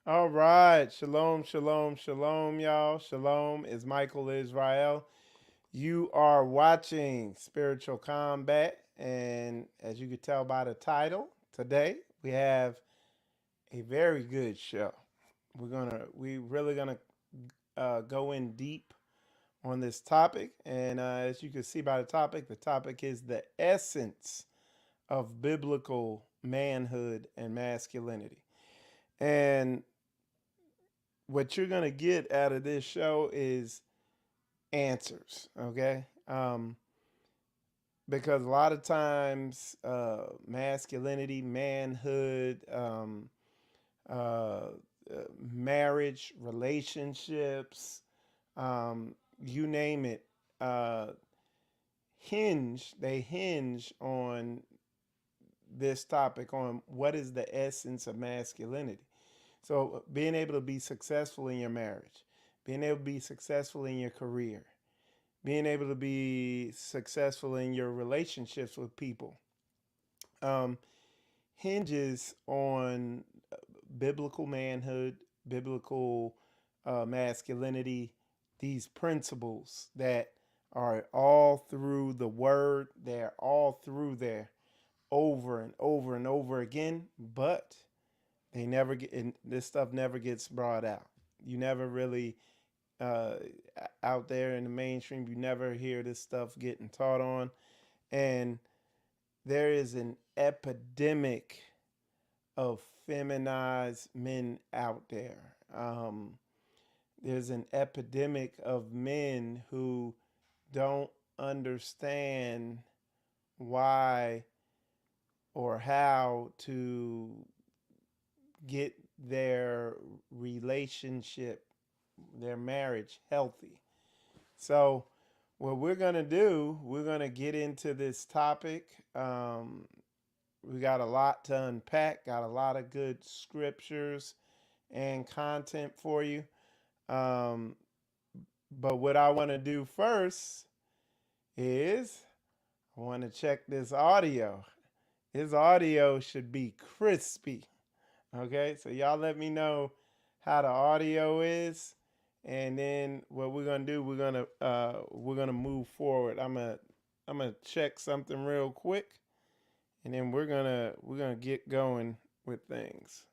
All right. Shalom, shalom, shalom, y'all. Shalom is Michael Israel. You are watching Spiritual Combat. And as you can tell by the title, today we have a very good show. We really gonna go in deep on this topic. And as you can see by the topic is the essence of biblical manhood and masculinity. And what you're going to get out of this show is answers, okay? Because a lot of times, masculinity, manhood, uh, marriage, relationships, you name it, uh, they hinge on this topic on what is the essence of masculinity. So being able to be successful in your marriage, being able to be successful in your career, being able to be successful in your relationships with people, um, hinges on biblical manhood, biblical masculinity, these principles that are all through the word. They're all through there over and over and over again, but they never get, and this stuff never gets brought out. You never really uh, out there in the mainstream. You never hear this stuff getting taught on, and there is an epidemic of feminized men out there. There's an epidemic of men who don't understand why or how to get their relationship, their marriage healthy. So, what we're going to do, we're going to get into this topic. We got a lot to unpack, got a lot of good scriptures and content for you. Um, but what I want to do first is I want to check this audio. His audio should be crispy. Okay, so y'all let me know how the audio is, and then what we're gonna do, we're gonna move forward. I'm gonna check something real quick, and then we're gonna get going with things.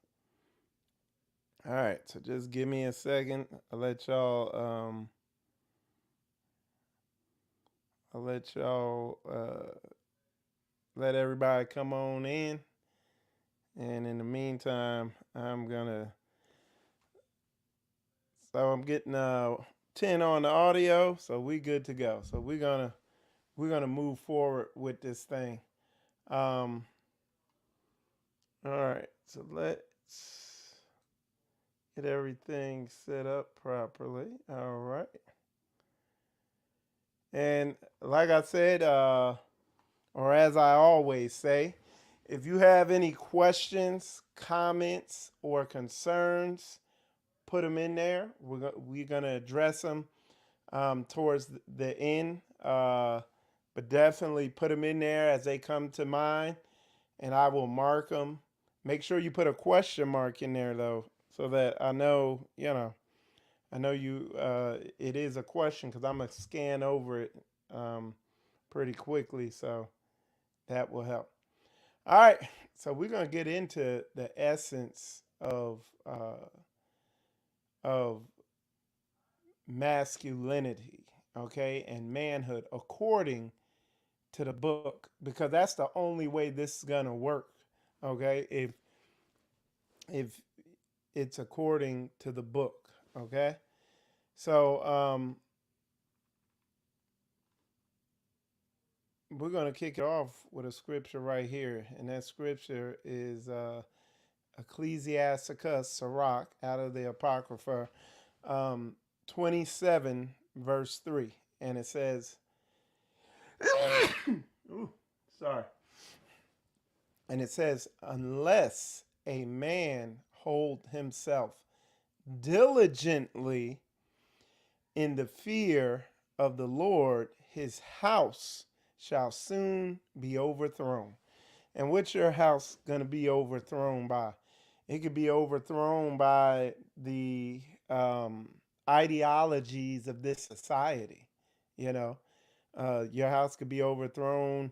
All right, so just give me a second. I'll let y'all let everybody come on in, and in the meantime, I'm getting 10 on the audio, so we good to go. So we're gonna move forward with this thing. Um, all right, so let's get everything set up properly. All right, and like I said, or as I always say, if you have any questions, comments, or concerns, put them in there. We're gonna address them towards the end. But definitely put them in there as they come to mind, and I will mark them. Make sure you put a question mark in there though, so that I know, I know you. It is a question because I'm gonna scan over it pretty quickly, so that will help. All right, so we're gonna get into the essence of masculinity, okay, and manhood according to the book, because that's the only way this is gonna work. Okay, if it's according to the book. Okay, so we're gonna kick it off with a scripture right here, and that scripture is Ecclesiasticus Sirach out of the Apocrypha, um, 27 verse 3, and it says, ooh, sorry. And it says, unless a man hold himself diligently in the fear of the Lord, his house shall soon be overthrown. And what's your house going to be overthrown by? It could be overthrown by the ideologies of this society. You know, your house could be overthrown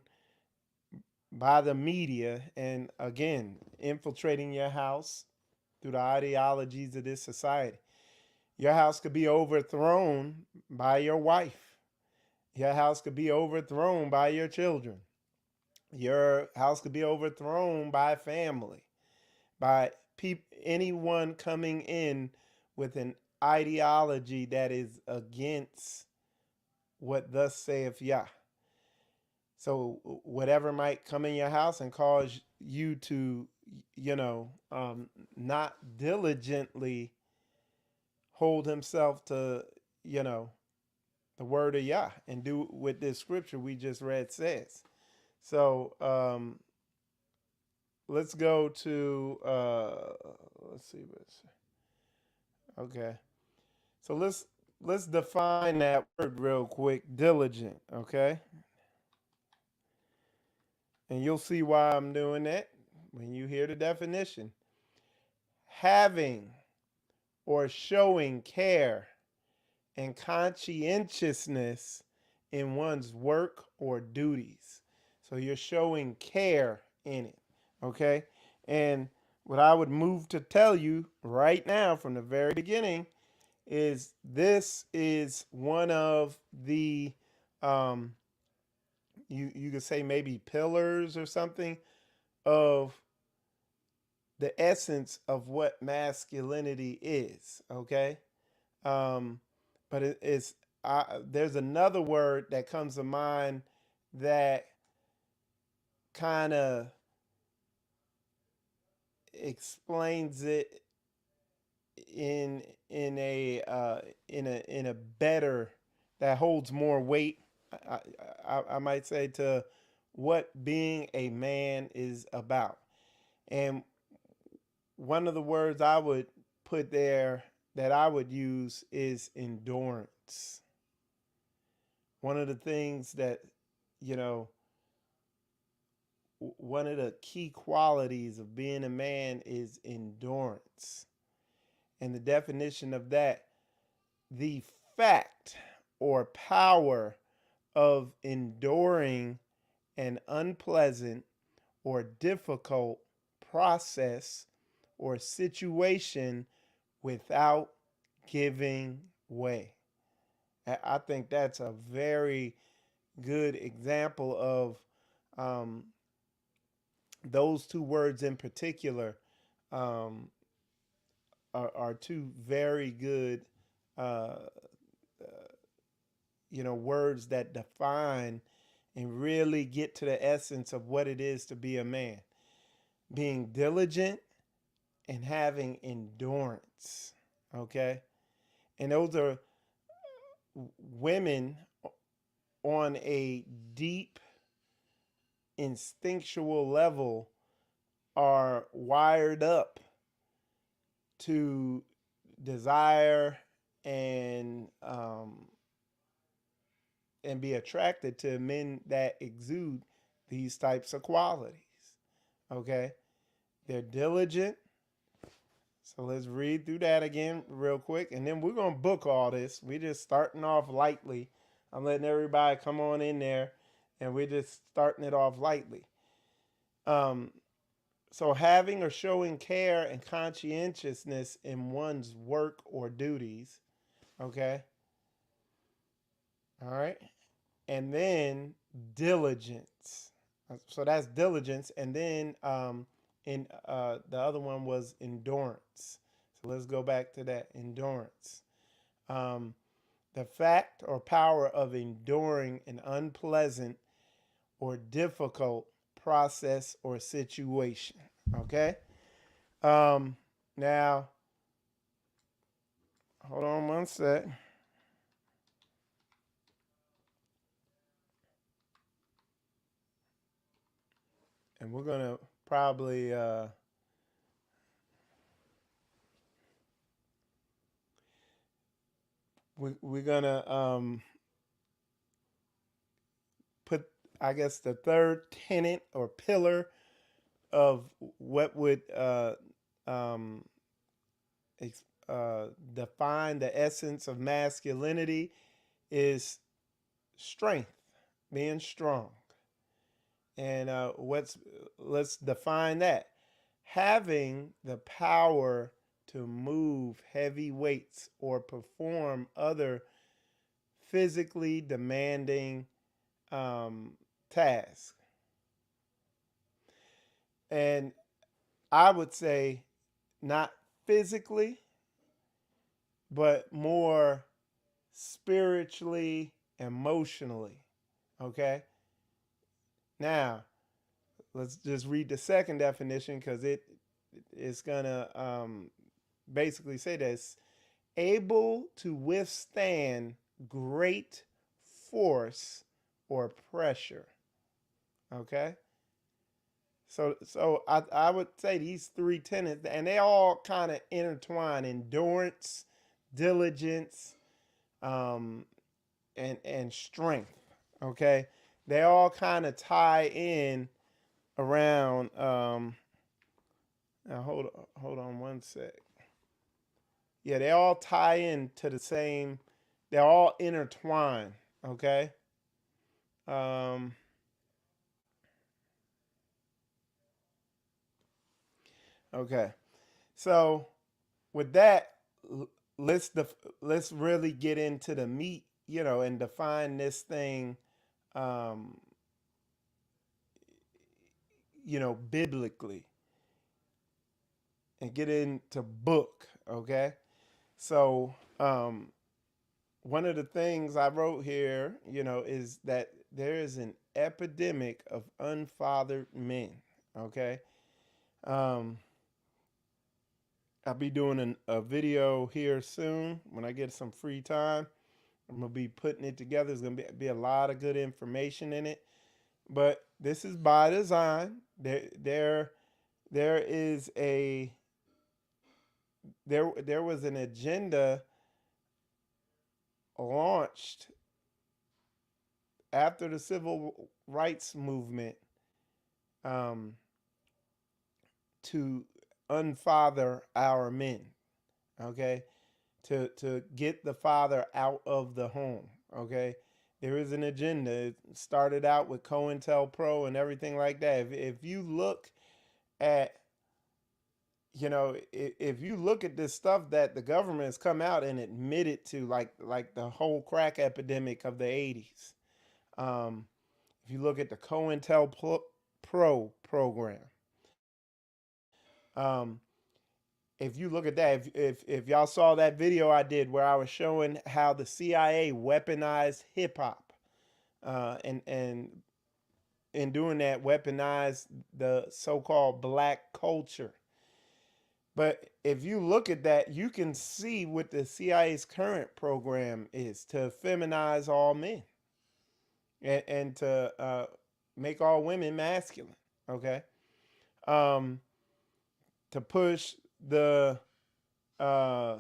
by the media and, again, infiltrating your house through the ideologies of this society. Your house could be overthrown by your wife. Your house could be overthrown by your children. Your house could be overthrown by family, by anyone coming in with an ideology that is against what thus saith Yah. So whatever might come in your house and cause you to, not diligently hold himself to, you know, the word of Yah and do what this scripture we just read says. So let's go to let's see what's okay. So let's define that word real quick, diligent, okay? And you'll see why I'm doing that when you hear the definition. Having or showing care and conscientiousness in one's work or duties. So you're showing care in it, okay? And what I would move to tell you right now from the very beginning is this is one of the you could say maybe pillars or something of the essence of what masculinity is, okay? Um, but it's there's another word that comes to mind that kind of explains it in in a in a better that holds more weight. I, I might say to what being a man is about. And one of the words I would put there that I would use is endurance. One of the things that, you know, one of the key qualities of being a man is endurance. And the definition of that, the fact or power of enduring an unpleasant or difficult process or situation without giving way. I think that's a very good example of those two words in particular um, are two very good, uh, words that define and really get to the essence of what it is to be a man. Being diligent and having endurance. Okay. And those are women on a deep instinctual level are wired up to desire and be attracted to men that exude these types of qualities. Okay, they're diligent. So let's read through that again real quick, and then we're gonna book all this. We're just starting off lightly. I'm letting everybody come on in there, and we're just starting it off lightly. Um, So, having or showing care and conscientiousness in one's work or duties, okay? All right. And then diligence. So that's diligence. And then the other one was endurance. So let's go back to that endurance. Um, the fact or power of enduring an unpleasant or difficult process or situation, okay? Um, Now, hold on one sec. And we're gonna probably we're gonna put, I guess, the third tenet or pillar of what would um, define the essence of masculinity is strength, being strong. And let's define that. Having the power to move heavy weights or perform other physically demanding tasks. And I would say not physically, but more spiritually, emotionally. Okay. Now, let's just read the second definition because it's going to basically say this: able to withstand great force or pressure. Okay. So I would say these three tenets, and they all kind of intertwine: endurance, diligence, um, and strength. Okay, they all kind of tie in around. Now hold on one sec. Yeah, they all tie in to the same. They're all intertwined. Okay. Um, okay. So with that, let's let's really get into the meat, and define this thing, um, biblically, and get into book. Okay, so one of the things I wrote here, is that there is an epidemic of unfathered men. Okay, um, I'll be doing a video here soon when I get some free time. I'm gonna be putting it together. There's gonna be a lot of good information in it, but this is by design. There is a there was an agenda launched after the civil rights movement, um, to unfather our men. Okay, to get the father out of the home. Okay, there is an agenda. It started out with COINTELPRO and everything like that. If you look at, if you look at this stuff that the government has come out and admitted to, like the whole crack epidemic of the 80s. Um, if you look at the COINTELPRO program, um, if you look at that, if y'all saw that video I did where I was showing how the CIA weaponized hip hop, and in doing that weaponized the so-called black culture. But if you look at that, you can see what the CIA's current program is: to feminize all men, and to make all women masculine. Okay, um, to push the uh,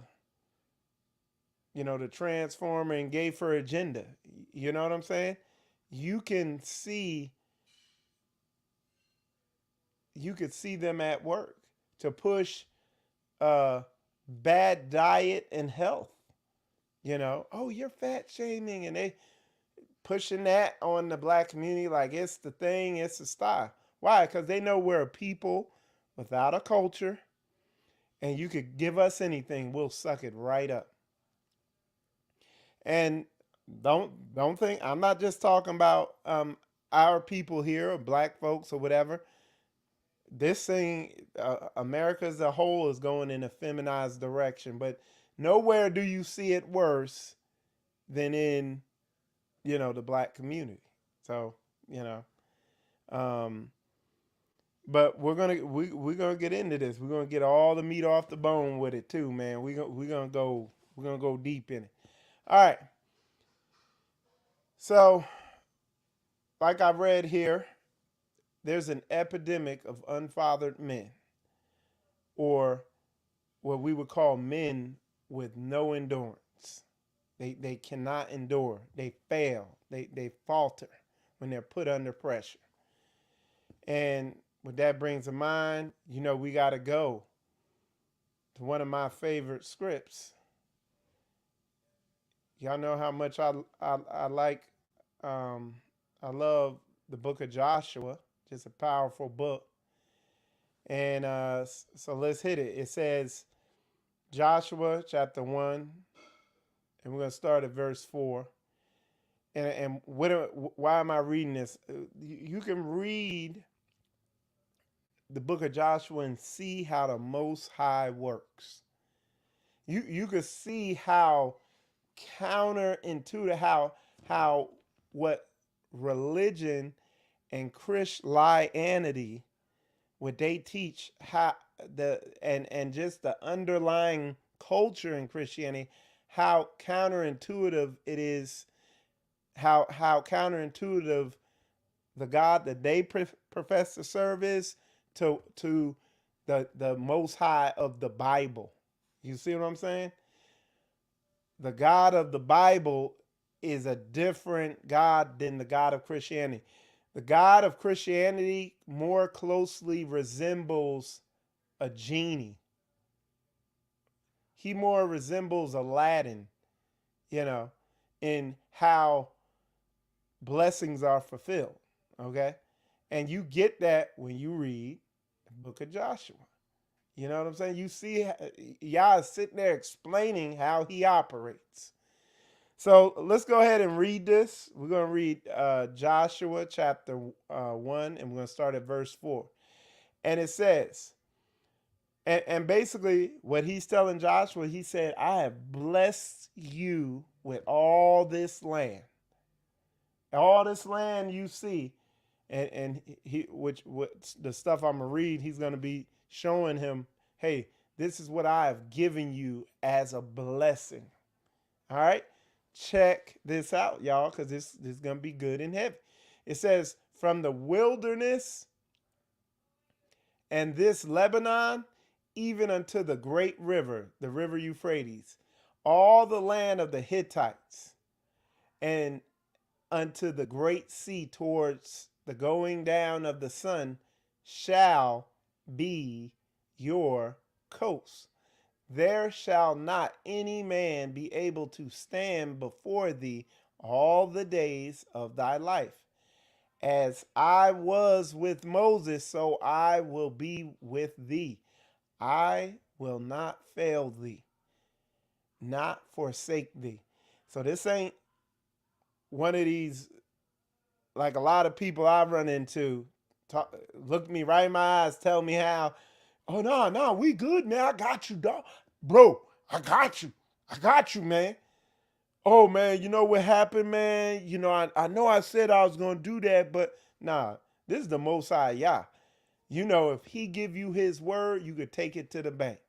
the transformer and gay for agenda. You know what I'm saying? You can see you could see them at work to push uh, bad diet and health. Oh, you're fat shaming, and they pushing that on the black community like it's the thing, it's the style. Why? Because they know we're a people without a culture, and you could give us anything, we'll suck it right up. And don't think I'm not just talking about our people here, or black folks or whatever. This thing, America as a whole, is going in a feminized direction, but nowhere do you see it worse than in the black community. So you know, um, but we're gonna get into this. We're gonna get all the meat off the bone with it too, man. We're gonna go deep in it. All right. So, like I read here, there's an epidemic of unfathered men, or what we would call men with no endurance. They cannot endure. They fail. They falter when they're put under pressure. And what that brings to mind, we got to go. to one of my favorite scripts. Y'all know how much I like, um, I love the book of Joshua, just a powerful book. And so let's hit it. It says, Joshua chapter 1, and we're going to start at verse 4. And why am I reading this? You can read the book of Joshua and see how the Most High works. You can see how counterintuitive, how what religion and Christianity, what they teach, how and just the underlying culture in Christianity, how counterintuitive it is, how counterintuitive the God that they profess to serve is to the Most High of the Bible. You see what I'm saying? The God of the Bible is a different God than the God of Christianity. The God of Christianity more closely resembles a genie. He more resembles Aladdin, you know, in how blessings are fulfilled. Okay. And you get that when you read the book of Joshua. You know what I'm saying? You see, Yah is sitting there explaining how he operates. So let's go ahead and read this. We're going to read Joshua chapter 1, and we're going to start at verse 4. And it says, and basically what he's telling Joshua, he said, I have blessed you with all this land. All this land you see, and he, which the stuff I'm going to read, he's going to be showing him, hey, this is what I have given you as a blessing. All right. Check this out, y'all, because this is going to be good and heavy. It says, from the wilderness and this Lebanon, even unto the great river, the river Euphrates, all the land of the Hittites, and unto the great sea towards the going down of the sun, shall be your coast. There shall not any man be able to stand before thee all the days of thy life. As I was with Moses, so I will be with thee. I will not fail thee, not forsake thee. So this ain't one of these, like a lot of people I run into, look me right in my eyes, tell me how, oh, no, we good, man. I got you, dog. Bro, I got you. I got you, man. Oh, man, you know what happened, man? You know, I know I said I was going to do that, but nah, this is the Most High Yah. You know, if he give you his word, you could take it to the bank.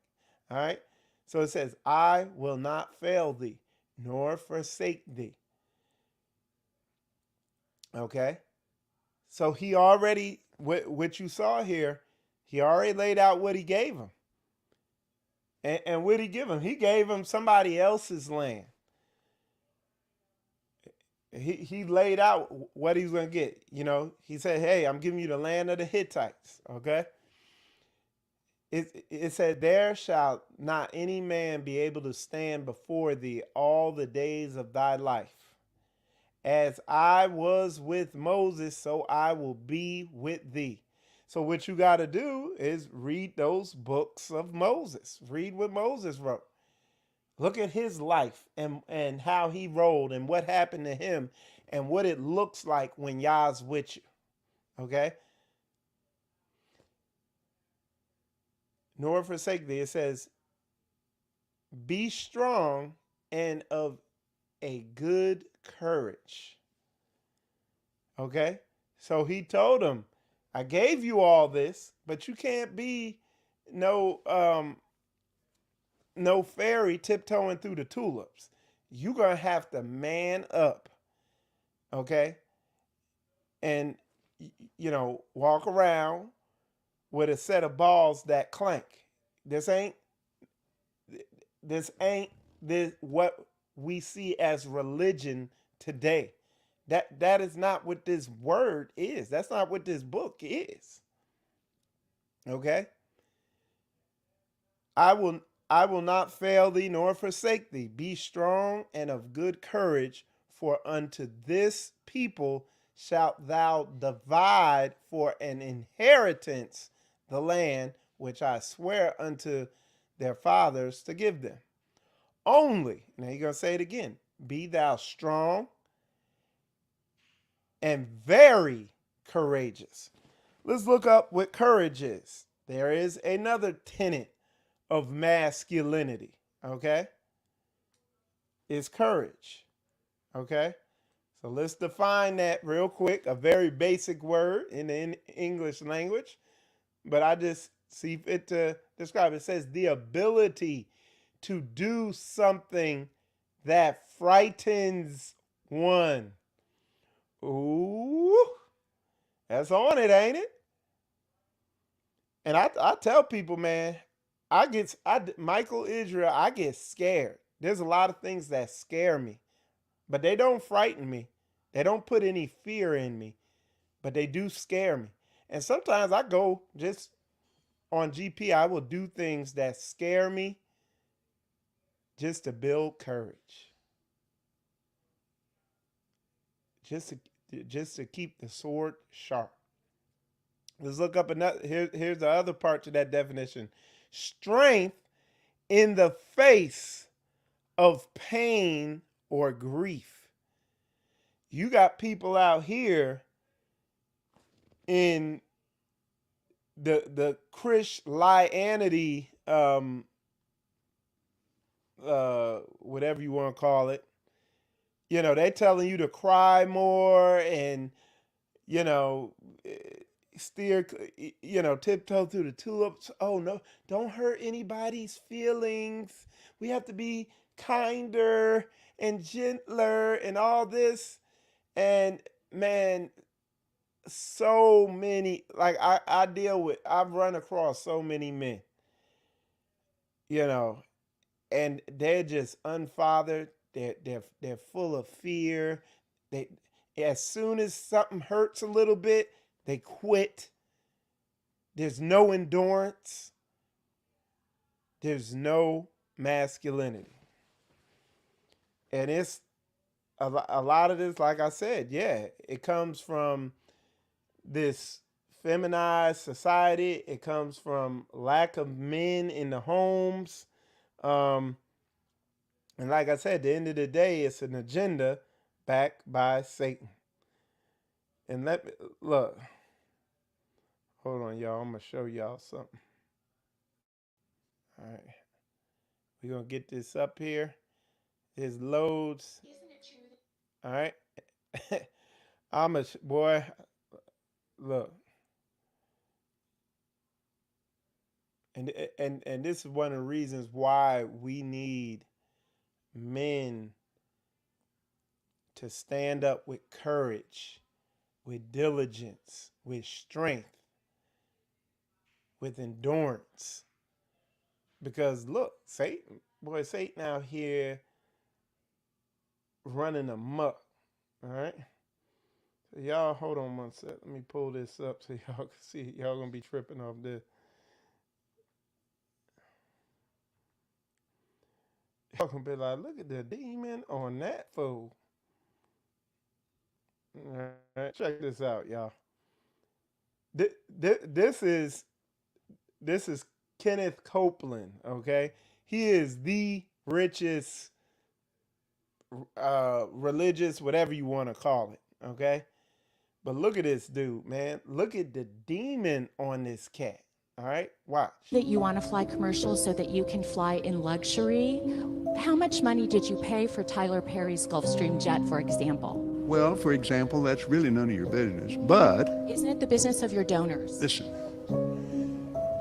All right? So it says, I will not fail thee, nor forsake thee. Okay? So he already, what you saw here, he already laid out what he gave him. And what did he give him? He gave him somebody else's land. He laid out what he's going to get. You know, he said, hey, I'm giving you the land of the Hittites. Okay. It said, there shall not any man be able to stand before thee all the days of thy life. As I was with Moses, so I will be with thee. So what you got to do is read those books of Moses. Read what Moses wrote. Look at his life and how he rolled and what happened to him and what it looks like when Yah's with you. Okay? Nor forsake thee. It says, be strong and of a good courage. Okay? So he told him, I gave you all this, but you can't be no fairy tiptoeing through the tulips. You're going to have to man up. Okay? And, you know, walk around with a set of balls that clank. This ain't what we see as religion today. That is not what this word is. That's not what this book is. Okay? I will not fail thee nor forsake thee. Be strong and of good courage, for unto this people shalt thou divide for an inheritance the land which I swear unto their fathers to give them. Only, now you're going to say it again, be thou strong and very courageous. Let's look up what courage is. There is another tenet of masculinity, okay? It's courage, okay? So let's define that real quick, a very basic word in the English language, but I just see fit to describe it. It says the ability to do something that frightens one. Ooh, that's on it, ain't it? And I tell people, man, Michael Israel, I get scared. There's a lot of things that scare me, but they don't frighten me. They don't put any fear in me, but they do scare me. And sometimes I go just on GP, I will do things that scare me just to build courage. Just to keep the sword sharp. Let's look up another. Here's the other part to that definition. Strength in the face of pain or grief. You got people out here in the Christianity, whatever you want to call it. You know, they telling you to cry more and, you know, steer, you know, tiptoe through the tulips. Oh, no, don't hurt anybody's feelings. We have to be kinder and gentler and all this. And man, so many, like I've run across so many men, you know, and they're just unfathered. They're full of fear. They, as soon as something hurts a little bit, they quit. There's no endurance. There's no masculinity. And it's a lot of this, like I said, yeah, it comes from this feminized society. It comes from lack of men in the homes. And like I said, at the end of the day, it's an agenda backed by Satan. And let me, look, hold on, y'all. I'm going to show y'all something. All right. We're going to get this up here. There's loads. All right. Boy, look. And this is one of the reasons why we need men to stand up with courage, with diligence, with strength, with endurance. Because look, Satan out here running amok. All right. So y'all hold on one sec. Let me pull this up so y'all can see. Y'all gonna be tripping off this. Y'all gonna be like, look at the demon on that fool. All right, check this out, y'all. This is Kenneth Copeland. Okay, he is the richest religious, whatever you want to call it. Okay, but look at this dude, man. Look at the demon on this cat. All right, watch. That you want to fly commercial so that you can fly in luxury. How much money did you pay for Tyler Perry's Gulfstream jet, for example? Well, for example, that's really none of your business, but... Isn't it the business of your donors? Listen,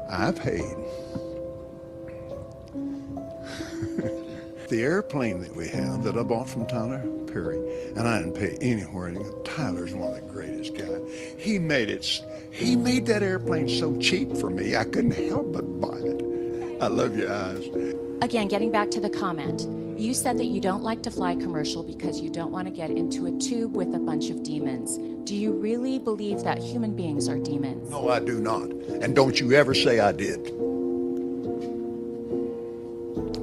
I paid. The airplane that we have that I bought from Tyler Perry, and I didn't pay anywhere. Tyler's one of the greatest guys. He made that airplane so cheap for me, I couldn't help but buy it. I love your eyes. Again, getting back to the comment, you said that you don't like to fly commercial because you don't want to get into a tube with a bunch of demons. Do you really believe that human beings are demons? No, I do not. And don't you ever say I did.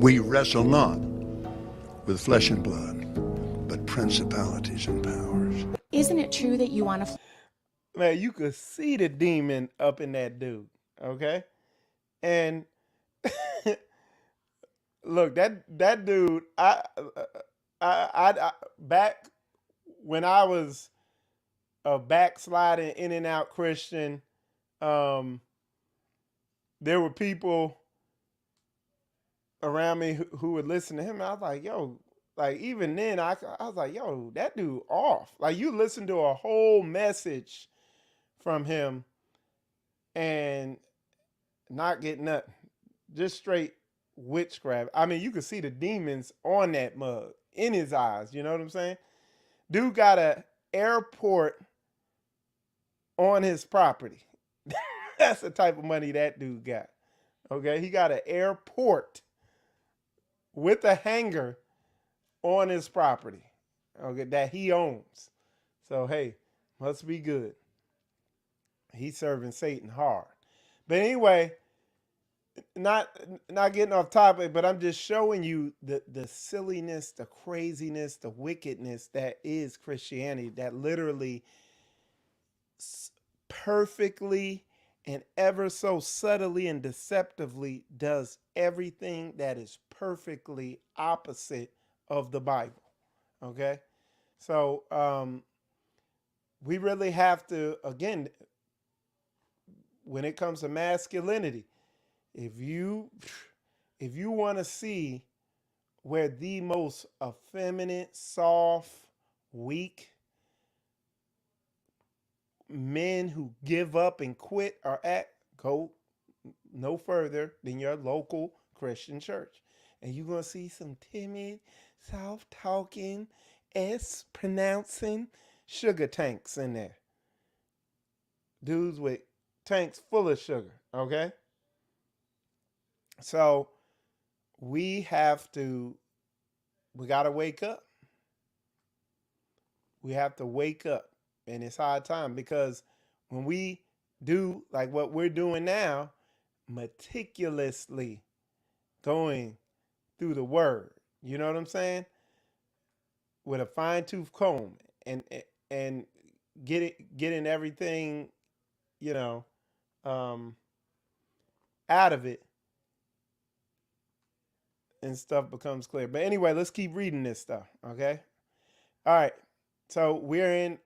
We wrestle not with flesh and blood, but principalities and powers. Isn't it true that you want to Man, you could see the demon up in that dude. Okay. And look, that dude, I back when I was a backsliding in and out Christian, there were people around me who would listen to him. I was like, yo, like even then I was like, yo, that dude off. Like you listen to a whole message from him and not get nothing. Just straight witchcraft. I mean, you could see the demons on that mug in his eyes. You know what I'm saying? Dude got a airport on his property. That's the type of money that dude got. Okay, he got an airport with a hangar on his property. Okay, that he owns. So hey, must be good. He's serving Satan hard. But anyway, not getting off topic, but I'm just showing you the silliness, the craziness, the wickedness that is Christianity, that literally perfectly and ever so subtly and deceptively does everything that is perfectly opposite of the Bible. Okay? So we really have to, again, when it comes to masculinity, if you want to see where the most effeminate, soft, weak men who give up and quit are at, go no further than your local Christian church. And you're going to see some timid, soft-talking, S-pronouncing sugar tanks in there. Dudes with tanks full of sugar, okay? So we got to wake up. We have to wake up. And it's high time, because when we do like what we're doing now, meticulously going through the word, you know what I'm saying? With a fine tooth comb and getting everything, you know, out of it, and stuff becomes clear. But anyway, let's keep reading this stuff. Okay. All right. So we're in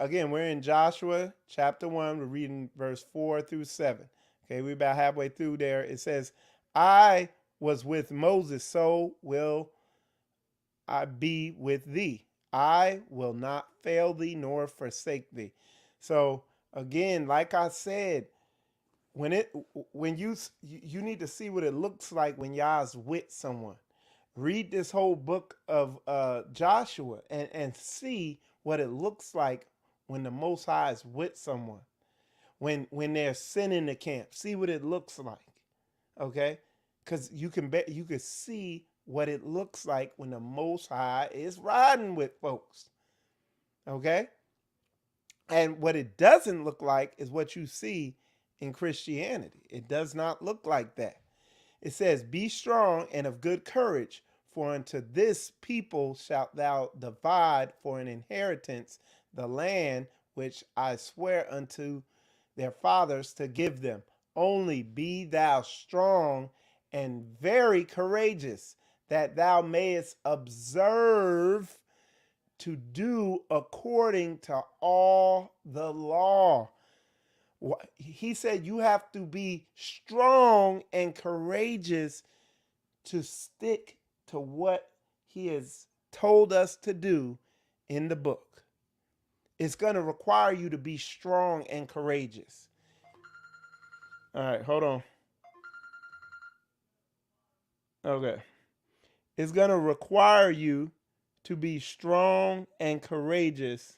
Joshua chapter 1. We're reading verse 4 through 7. Okay, we're about halfway through there. It says, I was with Moses, so will I be with thee. I will not fail thee nor forsake thee. So again, like I said, when you need to see what it looks like when y'all's with someone. Read this whole book of Joshua and see what it looks like when the Most High is with someone. When they're sinning the camp, see what it looks like. Okay, because you can see what it looks like when the Most High is riding with folks. Okay, and what it doesn't look like is what you see in Christianity. It does not look like that. It says, be strong and of good courage, for unto this people shalt thou divide for an inheritance the land which I swear unto their fathers to give them. Only be thou strong and very courageous, that thou mayest observe to do according to all the law. He said you have to be strong and courageous to stick to what he has told us to do in the book. It's going to require you to be strong and courageous. All right, hold on. Okay. It's going to require you to be strong and courageous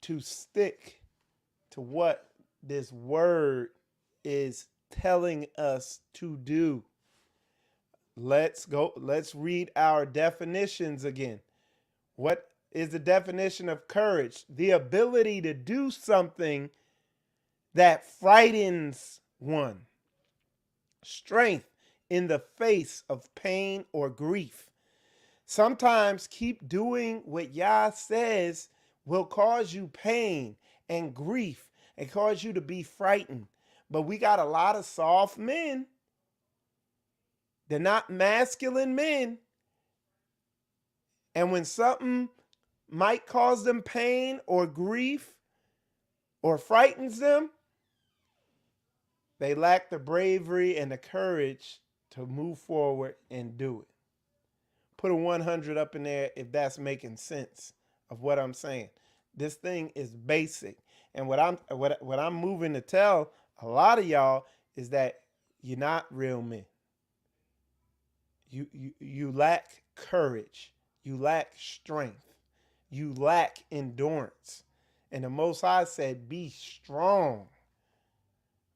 to stick to what this word is telling us to do. Let's read our definitions again. What is the definition of courage? The ability to do something that frightens one. Strength in the face of pain or grief. Sometimes keep doing what Yah says will cause you pain and grief and cause you to be frightened. But we got a lot of soft men. They're not masculine men. And when something might cause them pain or grief or frightens them, they lack the bravery and the courage to move forward and do it. Put a 100 up in there if that's making sense of what I'm saying. This thing is basic. And what I'm moving to tell a lot of y'all is that you're not real men. You lack courage. You lack strength. You lack endurance. And the Most High said, be strong.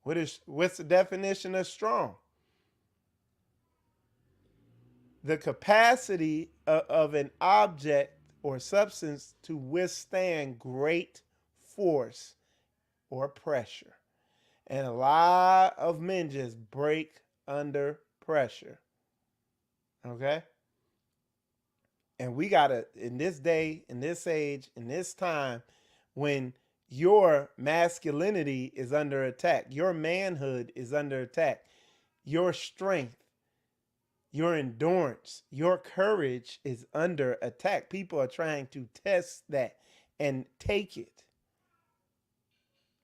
What's the definition of strong? The capacity of an object or substance to withstand great force or pressure. And a lot of men just break under pressure. Okay? And we got to, in this day, in this age, in this time, when your masculinity is under attack, your manhood is under attack, your strength, your endurance, your courage is under attack. People are trying to test that and take it.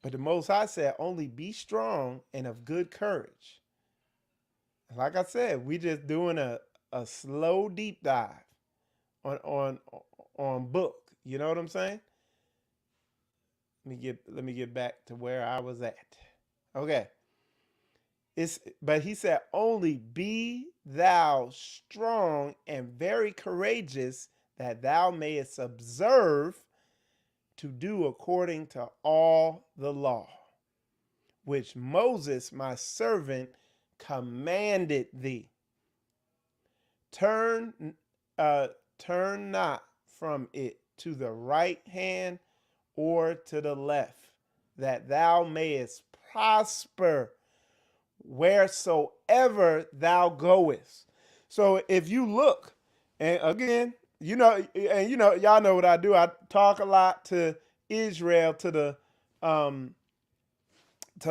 But the Most High said, only be strong and of good courage. Like I said, we just doing a slow deep dive on book. You know what I'm saying? Let me get back to where I was at. Okay. But he said, only be thou strong and very courageous, that thou mayest observe to do according to all the law, which Moses, my servant, commanded thee. Turn not from it to the right hand or to the left, that thou mayest prosper wheresoever thou goest. So if you look, and again, y'all know what I do. I talk a lot to Israel, to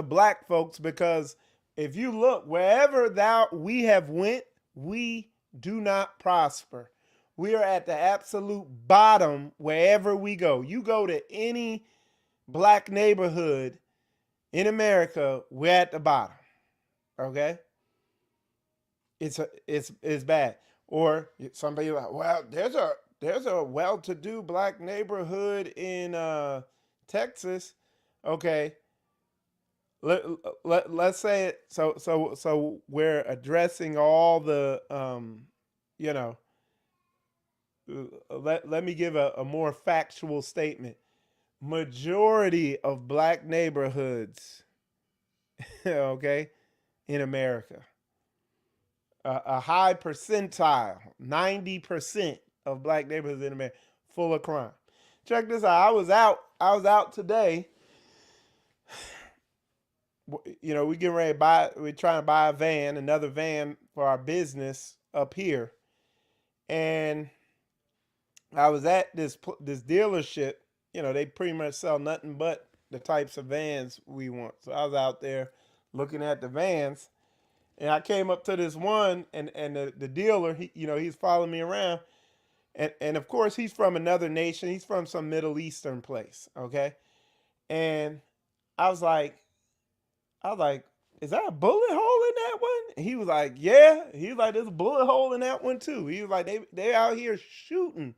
black folks, because if you look, wherever we have went, we do not prosper. We are at the absolute bottom wherever we go. You go to any black neighborhood in America, we're at the bottom. Okay? It's bad. Or somebody like, well, there's a well-to-do black neighborhood in Texas. Okay. Let's say it. So we're addressing all the let me give a more factual statement. Majority of black neighborhoods, okay, in America, a high percentile, 90% of black neighborhoods in America, full of crime. Check this out. I was out today. We getting ready to we're trying to buy another van for our business up here. And I was at this dealership. They pretty much sell nothing but the types of vans we want. So I was out there looking at the vans, and I came up to this one, and the dealer, he's following me around. And of course, he's from another nation. He's from some Middle Eastern place, okay? And I was like, is that a bullet hole in that one? And he was like, yeah. He was like, there's a bullet hole in that one too. He was like, they out here shooting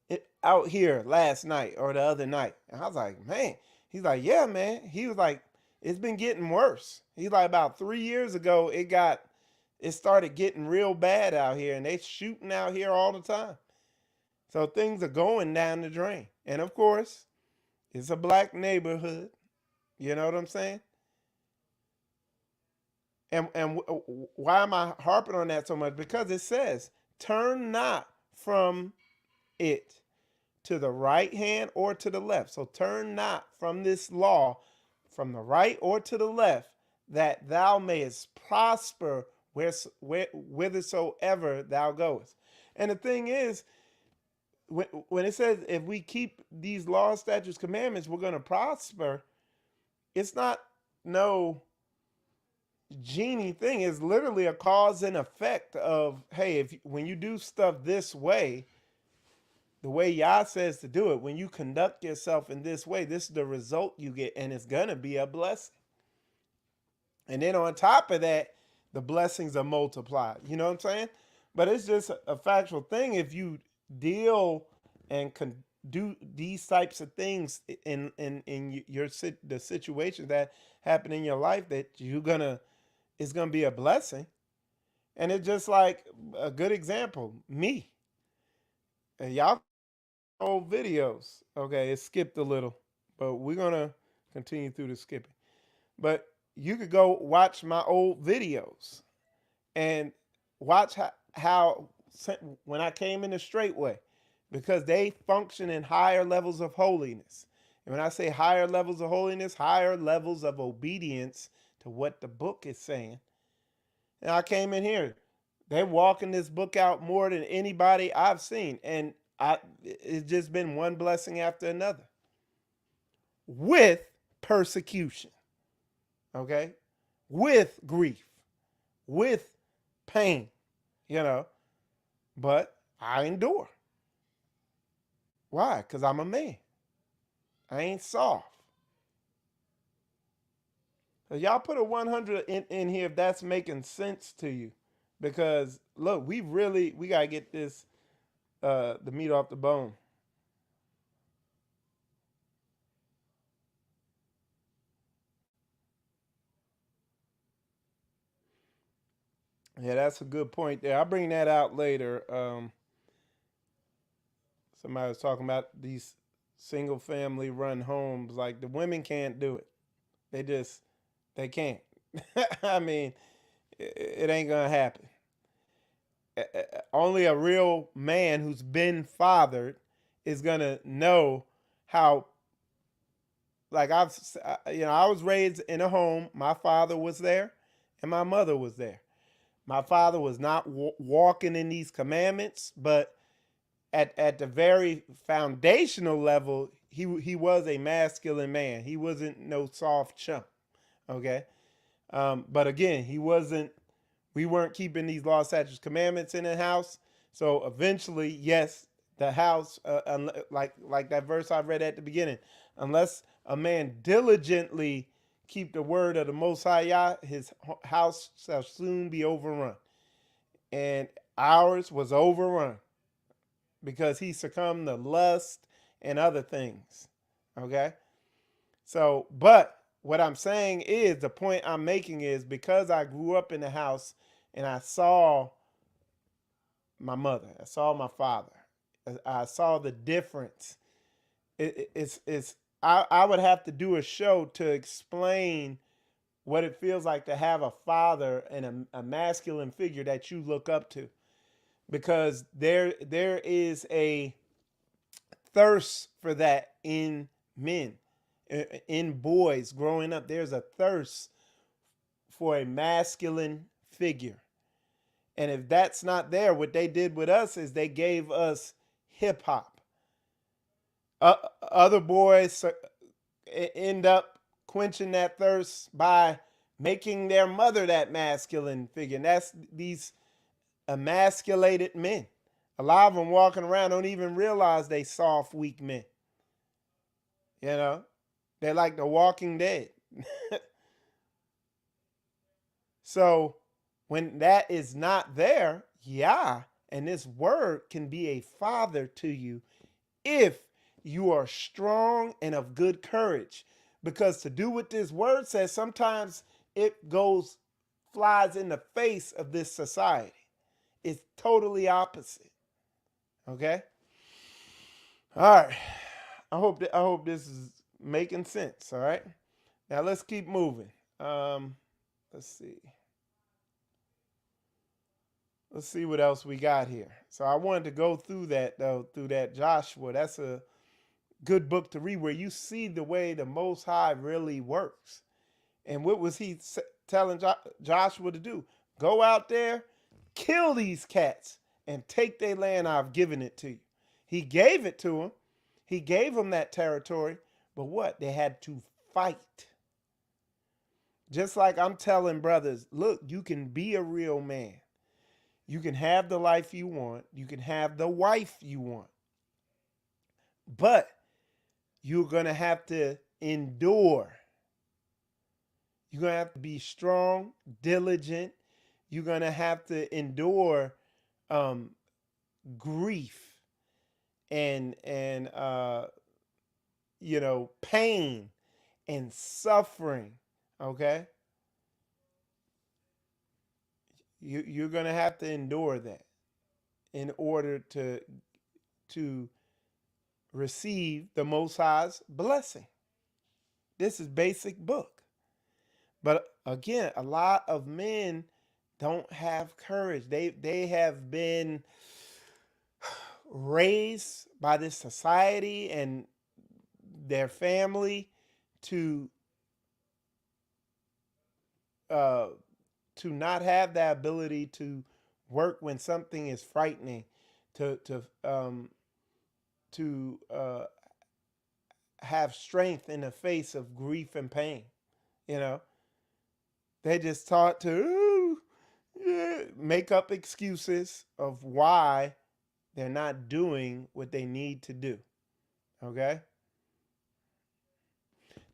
it out here last night or the other night. And I was like, man. He's like, yeah, man. He was like, it's been getting worse. He's like, about 3 years ago, it started getting real bad out here, and they shooting out here all the time. So things are going down the drain. And of course, it's a black neighborhood. You know what I'm saying? And why am I harping on that so much? Because it says, turn not from it to the right hand or to the left. So turn not from this law from the right or to the left, that thou mayest prosper whithersoever thou goest. And the thing is, when it says if we keep these laws, statutes, commandments, we're going to prosper, it's not no genie thing. It's literally a cause and effect of, hey, when you do stuff this way, the way Yah says to do it, when you conduct yourself in this way, this is the result you get, and it's going to be a blessing. And then on top of that, the blessings are multiplied. You know what I'm saying? But it's just a factual thing. If you deal and do these types of things in the situations that happen in your life, that it's gonna be a blessing. And it's just like a good example, me. And y'all old videos. Okay, it skipped a little, but we're gonna continue through the skipping. But you could go watch my old videos and watch how when I came into Straitway, because they function in higher levels of holiness. And when I say higher levels of holiness, higher levels of obedience to what the book is saying. And I came in here, they're walking this book out more than anybody I've seen. And it's just been one blessing after another with persecution. Okay, with grief, with pain, but I endure. Why? Because I'm a man. I ain't soft. So y'all put a 100 in here if that's making sense to you. Because look, we got to get this, the meat off the bone. Yeah, that's a good point there. I'll bring that out later. Somebody was talking about these single family run homes. Like the women can't do it. They can't. I mean, it ain't going to happen. Only a real man who's been fathered is going to know how, like I was raised in a home. My father was there and my mother was there. My father was not walking in these commandments, but at the very foundational level, he was a masculine man. He wasn't no soft chump, okay? But again, we weren't keeping these laws, statutes, commandments in the house. So eventually, yes, the house, like that verse I read at the beginning, unless a man diligently keep the word of the Most High Yah, his house shall soon be overrun. And ours was overrun because he succumbed to lust and other things. Okay? So, but what I'm saying is, the point I'm making is, because I grew up in the house and I saw my mother, I saw my father, I saw the difference. I would have to do a show to explain what it feels like to have a father and a masculine figure that you look up to, because there is a thirst for that in men, in boys growing up. There's a thirst for a masculine figure. And if that's not there, what they did with us is they gave us hip hop. Other boys end up quenching that thirst by making their mother that masculine figure. And that's these emasculated men. A lot of them walking around don't even realize they soft, weak men. They're like the Walking Dead. So when that is not there, and this word can be a father to you if you are strong and of good courage. Because to do what this word says, sometimes it flies in the face of this society. It's totally opposite. Okay? All right. I hope this is making sense. All right. Now let's keep moving. Let's see. Let's see what else we got here. So I wanted to go through that Joshua. That's a good book to read, where you see the way the Most High really works. And what was he telling Joshua to do? Go out there, kill these cats, and take their land. I've given it to you. He gave it to them. He gave them that territory. But what? They had to fight. Just like I'm telling brothers, look, you can be a real man. You can have the life you want. You can have the wife you want. But you're going to have to endure. You're going to have to be strong, diligent. You're going to have to endure grief and pain and suffering. Okay? You're going to have to endure that in order to receive the Most High's blessing. This is basic book. But again, a lot of men don't have courage. They have been raised by this society and their family to not have the ability to work when something is frightening, to have strength in the face of grief and pain. They just taught to make up excuses of why they're not doing what they need to do. Okay?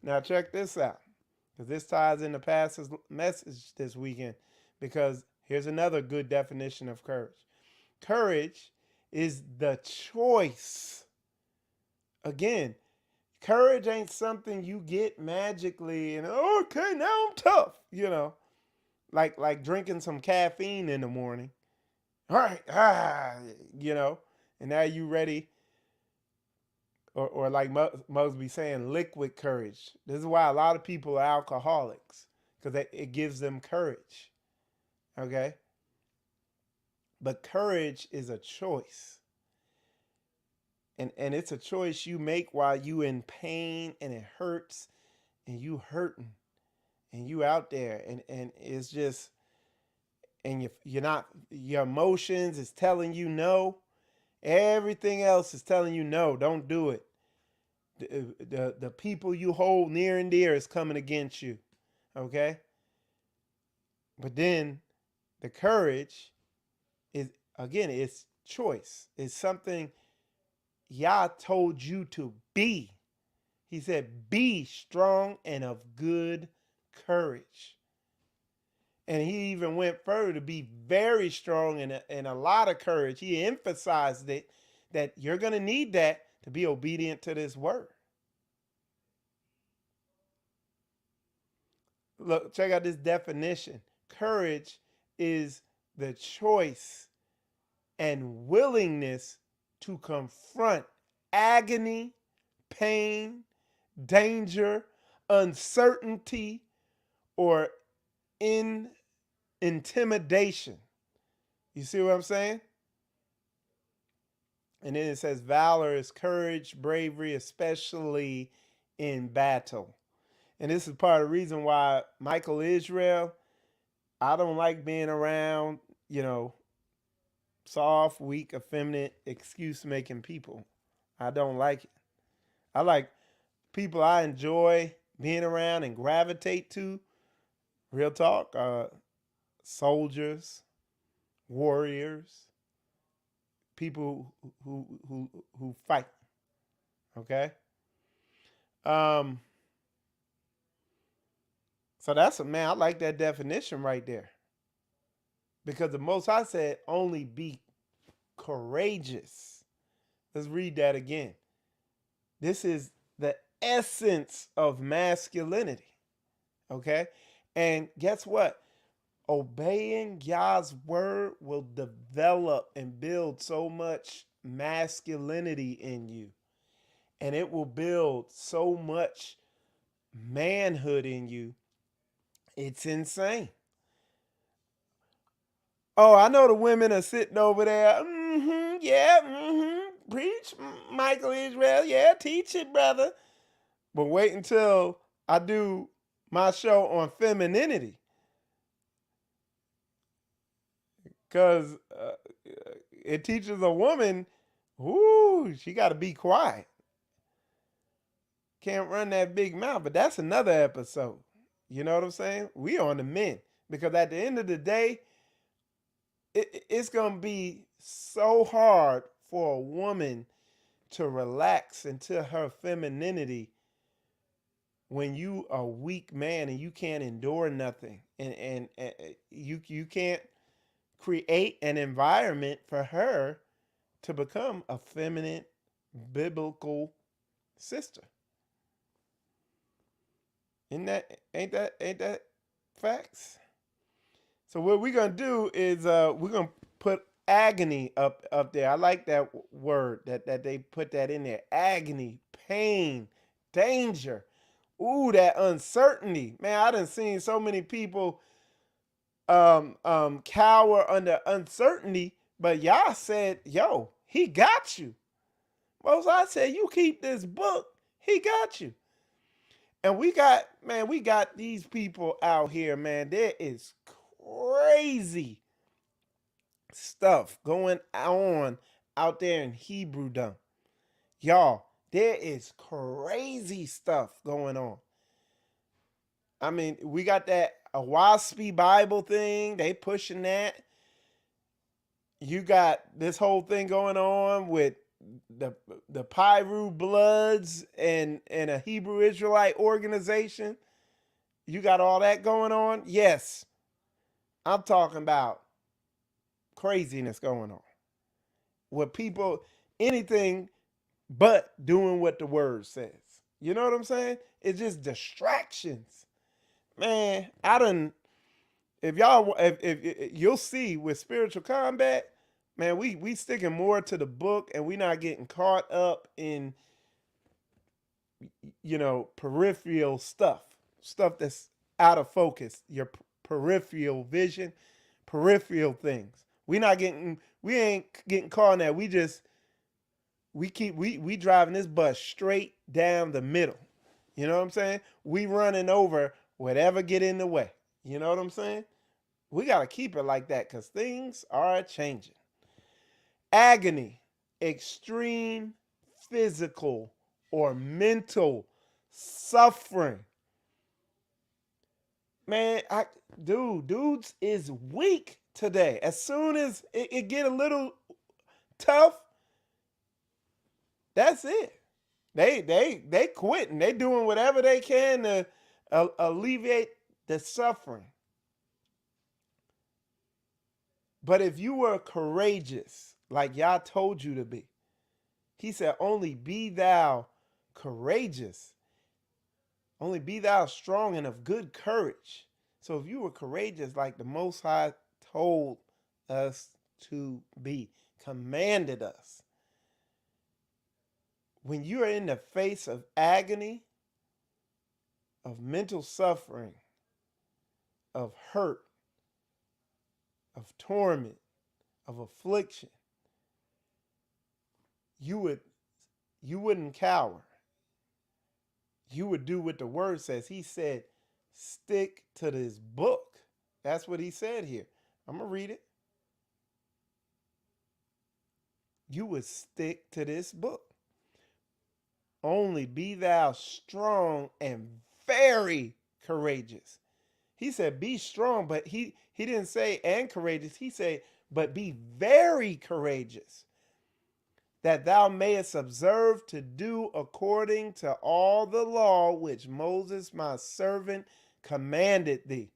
Now check this out, because this ties into Pastor's message this weekend, because here's another good definition of courage. Courage is the choice. Again, courage ain't something you get magically and, okay, now I'm tough, like drinking some caffeine in the morning. All right, and now you ready. Or like Muggs be saying, liquid courage. This is why a lot of people are alcoholics, because it gives them courage. Okay? But courage is a choice. And it's a choice you make while you in pain and it hurts and you hurting and you out there and it's just, and you're not, your emotions is telling you no. Everything else is telling you no, don't do it. The people you hold near and dear is coming against you. Okay? But then the courage is, again, it's choice. It's something Yah told you to be. He said, be strong and of good courage. And he even went further to be very strong and a lot of courage. He emphasized it, that you're going to need that to be obedient to this word. Look, check out this definition. Courage is the choice and willingness to confront agony, pain, danger, uncertainty, or intimidation. You see what I'm saying? And then it says valor is courage, bravery, especially in battle. And this is part of the reason why Michael Israel, I don't like being around, soft, weak, effeminate, excuse-making people. I don't like it. I like people I enjoy being around and gravitate to. Real talk, soldiers, warriors, people who fight. Okay? So that's I like that definition right there. Because the Most High said, only be courageous. Let's read that again. This is the essence of masculinity. Okay? And guess what? Obeying Yah's word will develop and build so much masculinity in you. And it will build so much manhood in you. It's insane. Oh, I know the women are sitting over there. Preach, Michael Israel. Yeah, teach it, brother. But wait until I do my show on femininity. because it teaches a woman, ooh, she got to be quiet. Can't run that big mouth. But that's another episode. You know what I'm saying? We on the men. Because at the end of the day, it's going to be so hard for a woman to relax into her femininity when you a weak man and you can't endure nothing. And you can't create an environment for her to become a feminine biblical sister. Ain't that facts? So what we're gonna do is we're gonna put agony up there. I like that word that they put that in there. Agony, pain, danger. Ooh, that uncertainty. Man, I done seen so many people cower under uncertainty, but y'all said, yo, he got you. Most I said, you keep this book, he got you. And we got these people out here, man. There is crazy stuff going on out there in Hebrew-dom. Y'all, there is crazy stuff going on. I mean, we got that a waspy Bible thing. They pushing that. You got this whole thing going on with the Pyru Bloods and a Hebrew Israelite organization. You got all that going on. Yes, I'm talking about craziness going on with people, anything but doing what the word says. You know what I'm saying? It's just distractions. Man, if you'll see with spiritual combat, man, we sticking more to the book and we not getting caught up in, peripheral stuff that's out of focus, your peripheral vision, peripheral things. We ain't getting caught in that. We driving this bus straight down the middle. You know what I'm saying? We running over whatever get in the way. You know what I'm saying? We got to keep it like that because things are changing. Agony, extreme physical or mental suffering. Man, dudes is weak today. As soon as it get a little tough, that's it. They quitting. They doing whatever they can to alleviate the suffering. But if you were courageous, like Yah told you to be, he said, only be thou courageous. Only be thou strong and of good courage. So if you were courageous, like the Most High told us to be, commanded us, when you are in the face of agony, of mental suffering, of hurt, of torment, of affliction, you wouldn't cower. You would do what the word says. He said, stick to this book. That's what he said here. I'm going to read it. You would stick to this book. Only be thou strong and very courageous. He said, be strong, but he didn't say and courageous. He said, but be very courageous, that thou mayest observe to do according to all the law which Moses my servant commanded thee.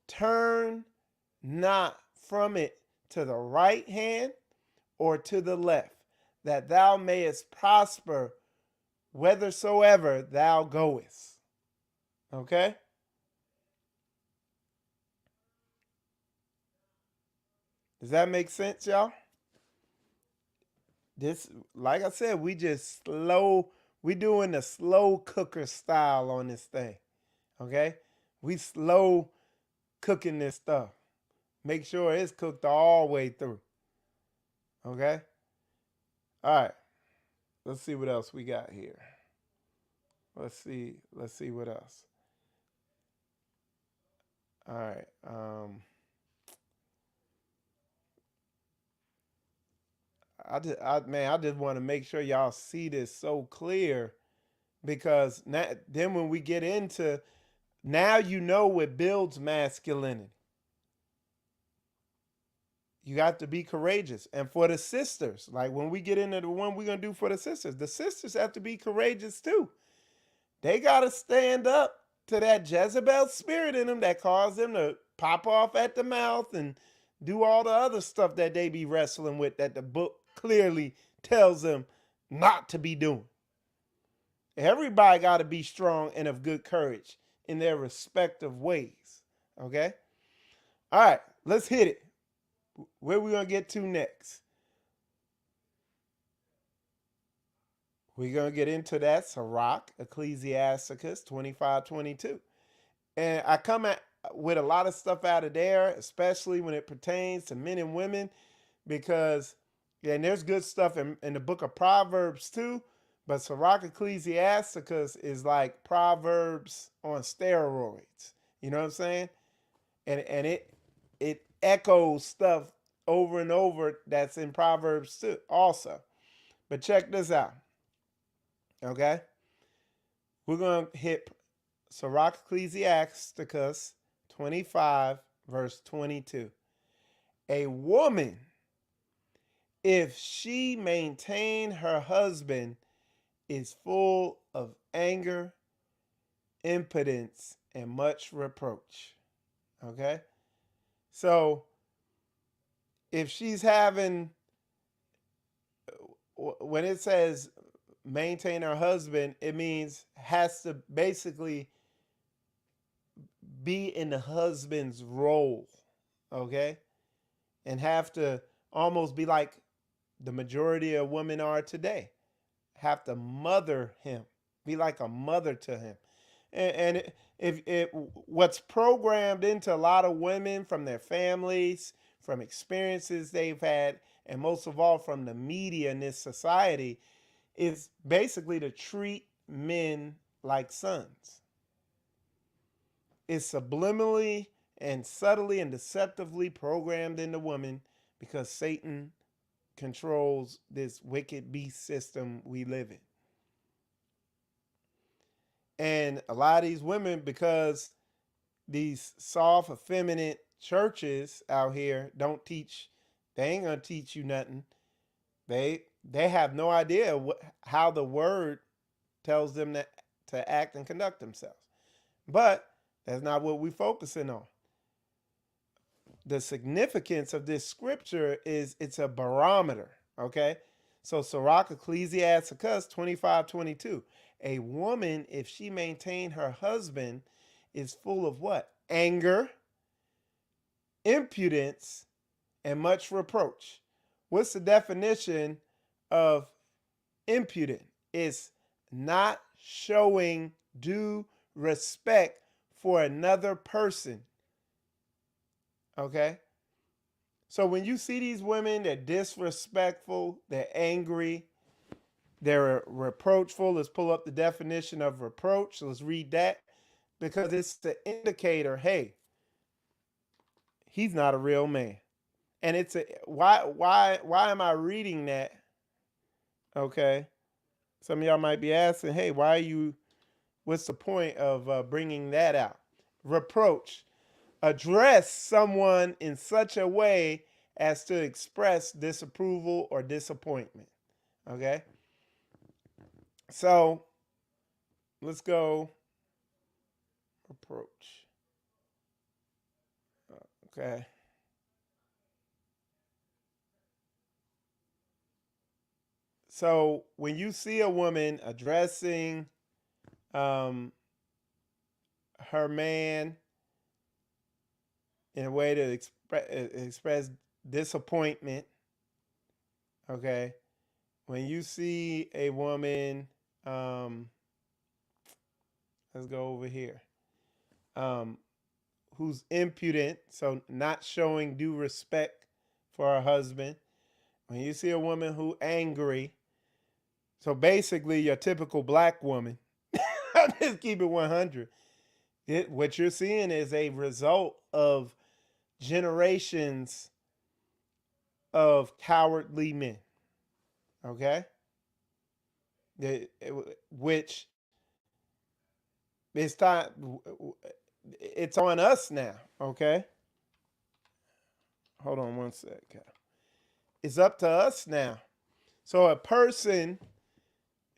Turn not from it to the right hand or to the left, that thou mayest prosper whithersoever thou goest. Okay? Does that make sense, y'all? This, like I said, we doing the slow cooker style on this thing. Okay? We slow cooking this stuff. Make sure it's cooked all the way through. Okay? All right. Let's see what else we got here. Let's see what else. All right. I just want to make sure y'all see this so clear, because then when we get into, now you know what builds masculinity. You got to be courageous. And for the sisters, like when we get into the one we're going to do for the sisters have to be courageous too. They got to stand up to that Jezebel spirit in them that caused them to pop off at the mouth and do all the other stuff that they be wrestling with, that the book clearly tells them not to be doing. Everybody got to be strong and of good courage in their respective ways. Okay? All right, let's hit it. Where we going to get to next? We're going to get into that Sirach, Ecclesiasticus 25:22. And I come with a lot of stuff out of there, especially when it pertains to men and women, because, and there's good stuff in the book of Proverbs too, but Sirach, Ecclesiasticus is like Proverbs on steroids. You know what I'm saying? And it echoes stuff over and over that's in Proverbs too also. But check this out. Okay? We're going to hit Sirach, Ecclesiasticus 25, verse 22. A woman, if she maintain her husband, is full of anger, impudence, and much reproach. Okay? So, if she's having, when it says maintain her husband, it means has to basically be in the husband's role, okay? And have to almost be like the majority of women are today. Have to mother him, be like a mother to him. And if what's programmed into a lot of women from their families, from experiences they've had, and most of all from the media in this society, is basically to treat men like sons. It's subliminally and subtly and deceptively programmed into women because Satan controls this wicked beast system we live in. And a lot of these women, because these soft, effeminate churches out here don't teach, they ain't gonna teach you nothing. They have no idea how the word tells them to act and conduct themselves. But that's not what we're focusing on. The significance of this scripture is it's a barometer, okay? So Sirach, Ecclesiasticus 25:22. A woman, if she maintain her husband, is full of what? Anger, impudence, and much reproach. What's the definition of impudent? It's not showing due respect for another person. Okay? So when you see these women, they're disrespectful, they're angry, they're reproachful. Let's pull up the definition of reproach. Let's read that, because it's the indicator, hey, he's not a real man. And it's a why am I reading that? Okay. Some of y'all might be asking, hey, what's the point of bringing that out? Reproach. Address someone in such a way as to express disapproval or disappointment. Okay? So, let's go. Reproach. Okay. So, when you see a woman addressing her man in a way to express disappointment, okay? When you see a woman, let's go over here, who's impudent, so not showing due respect for her husband. When you see a woman who angry, so basically your typical black woman, I'll just keep it 100. What you're seeing is a result of generations of cowardly men. Okay? Which it's time, it's on us now. Okay? Hold on one sec. It's up to us now. So a person,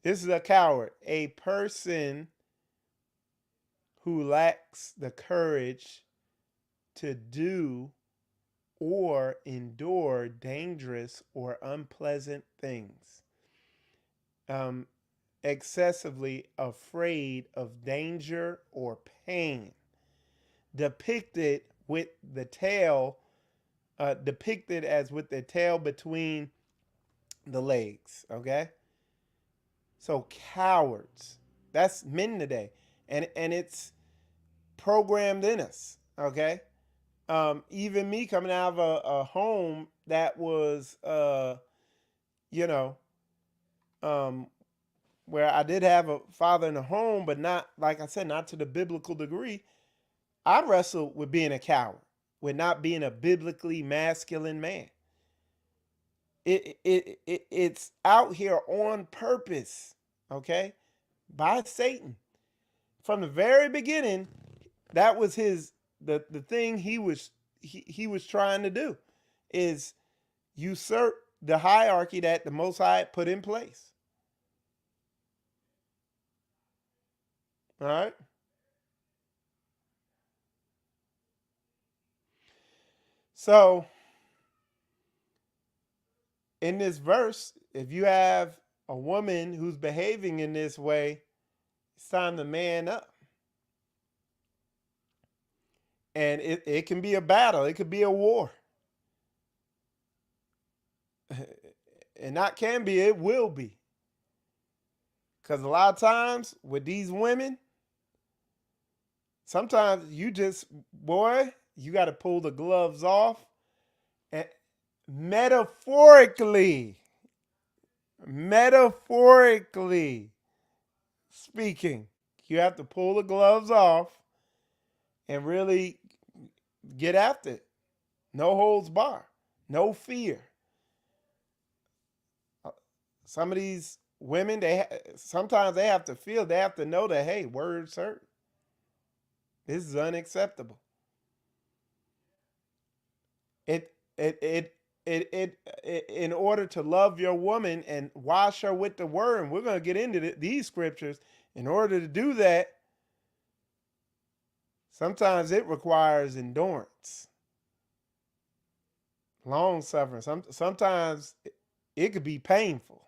this is a coward, a person who lacks the courage to do or endure dangerous or unpleasant things, excessively afraid of danger or pain, depicted with the tail, depicted as with the tail between the legs. Okay, so cowards. That's men today, and it's programmed in us. Okay, even me coming out of a home that was, you know, um, where I did have a father in the home, but not, like I said, not to the biblical degree. I wrestled with being a coward, with not being a biblically masculine man. It's out here on purpose, okay, by Satan. From the very beginning, that was the thing he was trying to do, is usurp the hierarchy that the Most High put in place. All right. So in this verse, if you have a woman who's behaving in this way, it's time to man up. And it can be a battle. It could be a war. And not can be, it will be. Because a lot of times with these women, sometimes you just, boy, you got to pull the gloves off. And metaphorically speaking, you have to pull the gloves off and really get after it. No holds bar, no fear. Some of these women, sometimes they have to feel, they have to know that, hey, words hurt. This is unacceptable. In order to love your woman and wash her with the word, and we're going to get into these scriptures. In order to do that, sometimes it requires endurance, long suffering. Sometimes it could be painful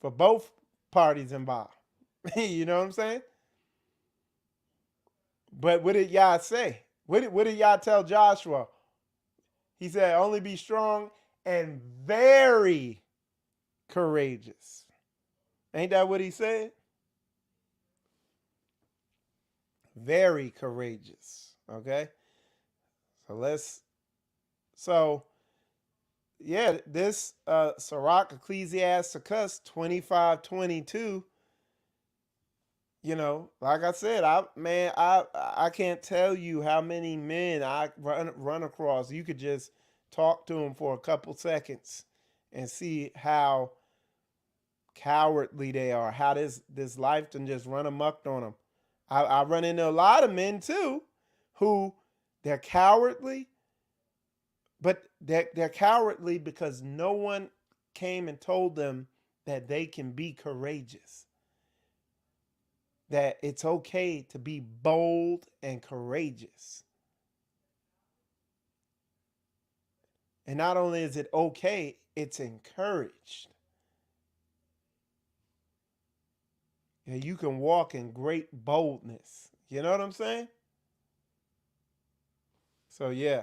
for both parties involved. You know what I'm saying? But what did Yah say? What did Yah tell Joshua? He said, only be strong and very courageous. Ain't that what he said? Very courageous. Okay. So yeah, this Sirach, Ecclesiasticus 25:22, you know, like I said, I can't tell you how many men I run across. You could just talk to them for a couple seconds and see how cowardly they are, how this life can just run amok on them. I run into a lot of men too who they're cowardly, but they're cowardly because no one came and told them that they can be courageous, that it's okay to be bold and courageous. And not only is it okay, it's encouraged. And you can walk in great boldness. You know what I'm saying? So yeah.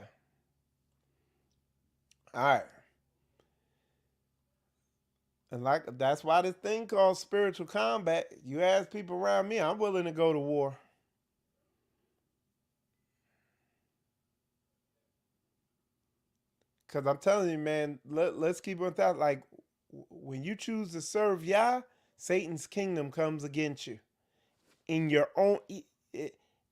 All right. And that's why this thing called spiritual combat, you ask people around me, I'm willing to go to war. Because I'm telling you, man, let's keep on that. Like, when you choose to serve Yah, Satan's kingdom comes against you. In your own,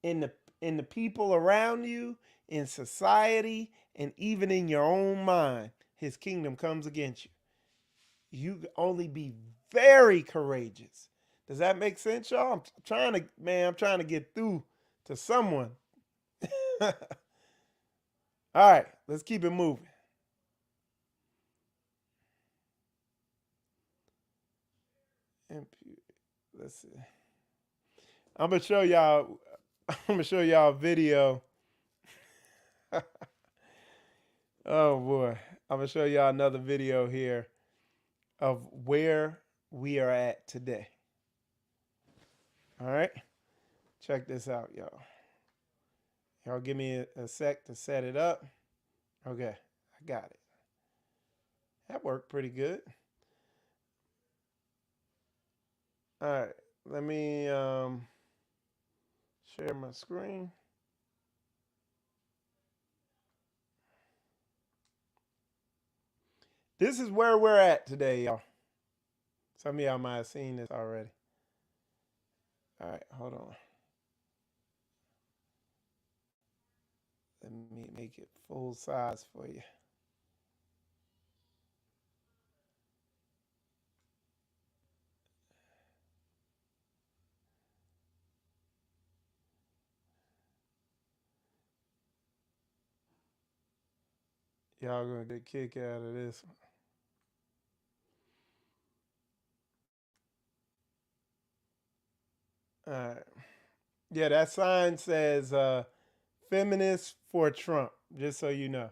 in the people around you, in society, and even in your own mind, his kingdom comes against you. you can only be very courageous. Does that make sense, y'all? I'm trying to get through to someone. All right, let's keep it moving. Let's see. I'm gonna show y'all a video. Oh boy. I'm gonna show y'all another video here of where we are at today. All right. Check this out, y'all. Y'all give me a sec to set it up. Okay, I got it. That worked pretty good. All right, let me share my screen. This is where we're at today, y'all. Some of y'all might have seen this already. All right, hold on. Let me make it full size for you. Y'all gonna get a kick out of this one. All right. Yeah, that sign says feminist for Trump, just so you know.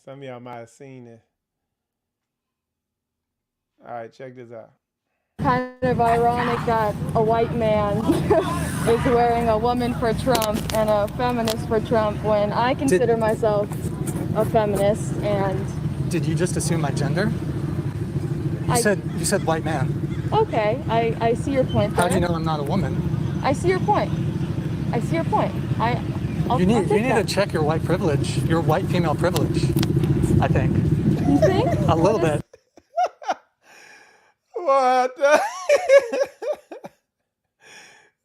Some of y'all might have seen it. All right, check this out. Kind of ironic that a white man is wearing a woman for Trump and a feminist for Trump when I consider myself a feminist. And did you just assume my gender? You said white man. Okay, I see your point there. How do you know I'm not a woman? I see your point. You need to check your white privilege, your white female privilege, I think. You think? A little bit. What?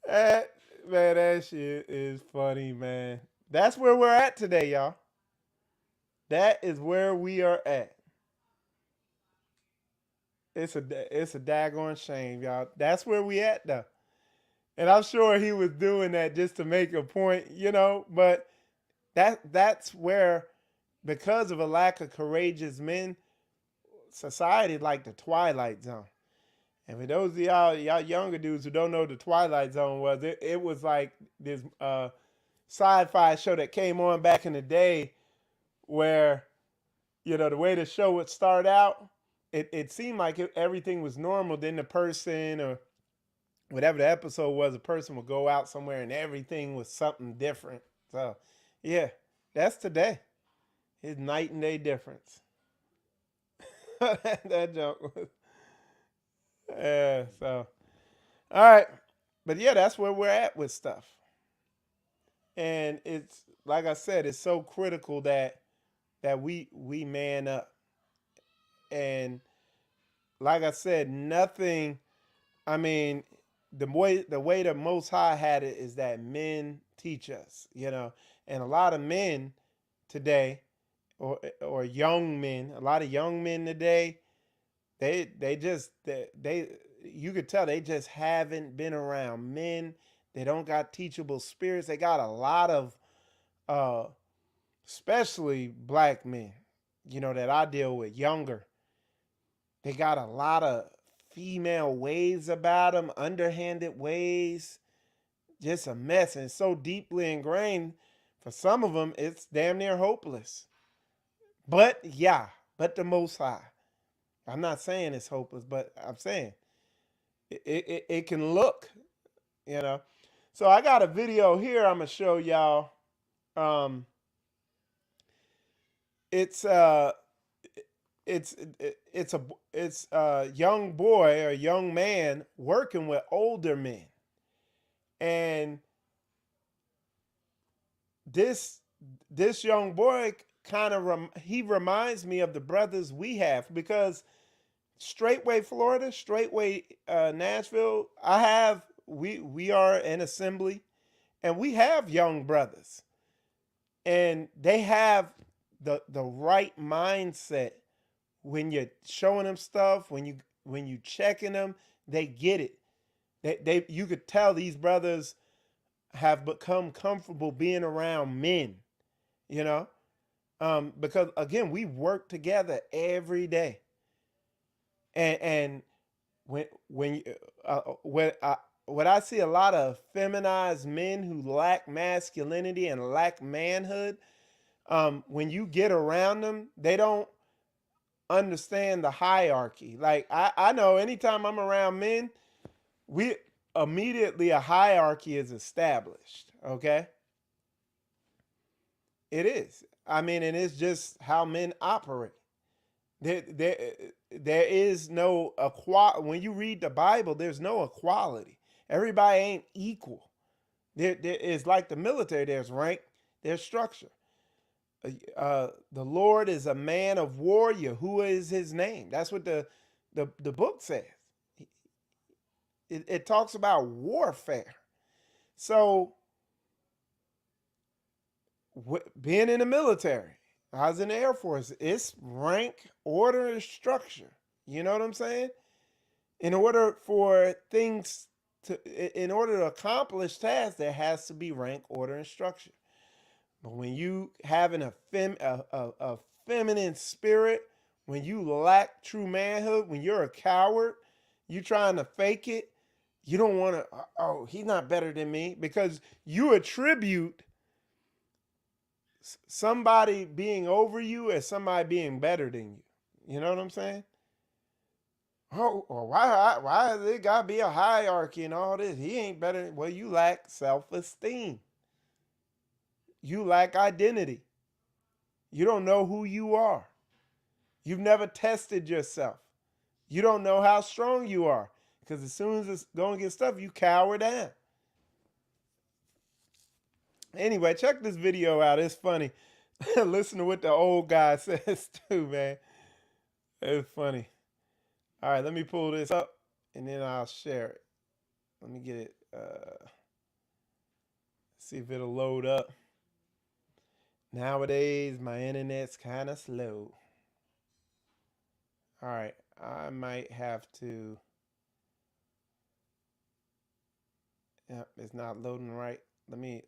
That shit is funny, man. That's where we're at today, y'all. That is where we are at. It's a daggone shame, y'all. That's where we at, though. And I'm sure he was doing that just to make a point, but that's where, because of a lack of courageous men, society like the Twilight Zone. And for those of y'all younger dudes who don't know what the Twilight Zone was, it was like this sci-fi show that came on back in the day where, the way the show would start out, it seemed like everything was normal. Then the person, or whatever the episode was, the person would go out somewhere and everything was something different. So, yeah, that's today. It's night and day difference. That joke was... Yeah, so, all right. But yeah, that's where we're at with stuff. And it's, like I said, it's so critical that we man up. And like I said, nothing, the way the Most High had it is that men teach us, and a lot of men today, or young men, a lot of young men today, they you could tell they just haven't been around men. They don't got teachable spirits. They got a lot of, especially black men, that I deal with, younger. They got a lot of female ways about them, underhanded ways, just a mess. And it's so deeply ingrained, for some of them, it's damn near hopeless. But the Most High. I'm not saying it's hopeless, but I'm saying it can look, So I got a video here I'm gonna show y'all. It's a young boy or young man working with older men, and this young boy he reminds me of the brothers we have, because StraitwayFlorida, Straitway Nashville, we are an assembly, and we have young brothers, and they have the right mindset when you're showing them stuff, when you checking them, they get it. They you could tell these brothers have become comfortable being around men, you know, because again, we work together every day, and when I see a lot of feminized men who lack masculinity and lack manhood, when you get around them, they don't understand the hierarchy. Like I know anytime I'm around men, we immediately a hierarchy is established. Okay. It is. I mean, and it's just how men operate. There is no equality. When you read the Bible, there's no equality. Everybody ain't equal. There is like the military. There's rank. There's structure. The Lord is a man of warrior. Who is his name? That's what the book says. It talks about warfare. So being in the military, I was in the Air Force, it's rank, order, and structure. You know what I'm saying? In order for things in order to accomplish tasks, there has to be rank, order, and structure. But when you having a feminine spirit, when you lack true manhood, when you're a coward, you trying to fake it, you don't want to, oh, he's not better than me, because you attribute somebody being over you as somebody being better than you. You know what I'm saying? Oh, well, why has it got to be a hierarchy and all this? He ain't better. Well, you lack self-esteem. You lack identity. You don't know who you are. You've never tested yourself. You don't know how strong you are, because as soon as it's going to get stuff, you cower down. Anyway, check this video out. It's funny. Listen to what the old guy says too, man. It's funny. All right, let me pull this up and then I'll share it. Let me get it. See if it'll load up. Nowadays, my internet's kind of slow. All right, I might have to. Yep, it's not loading right. Let me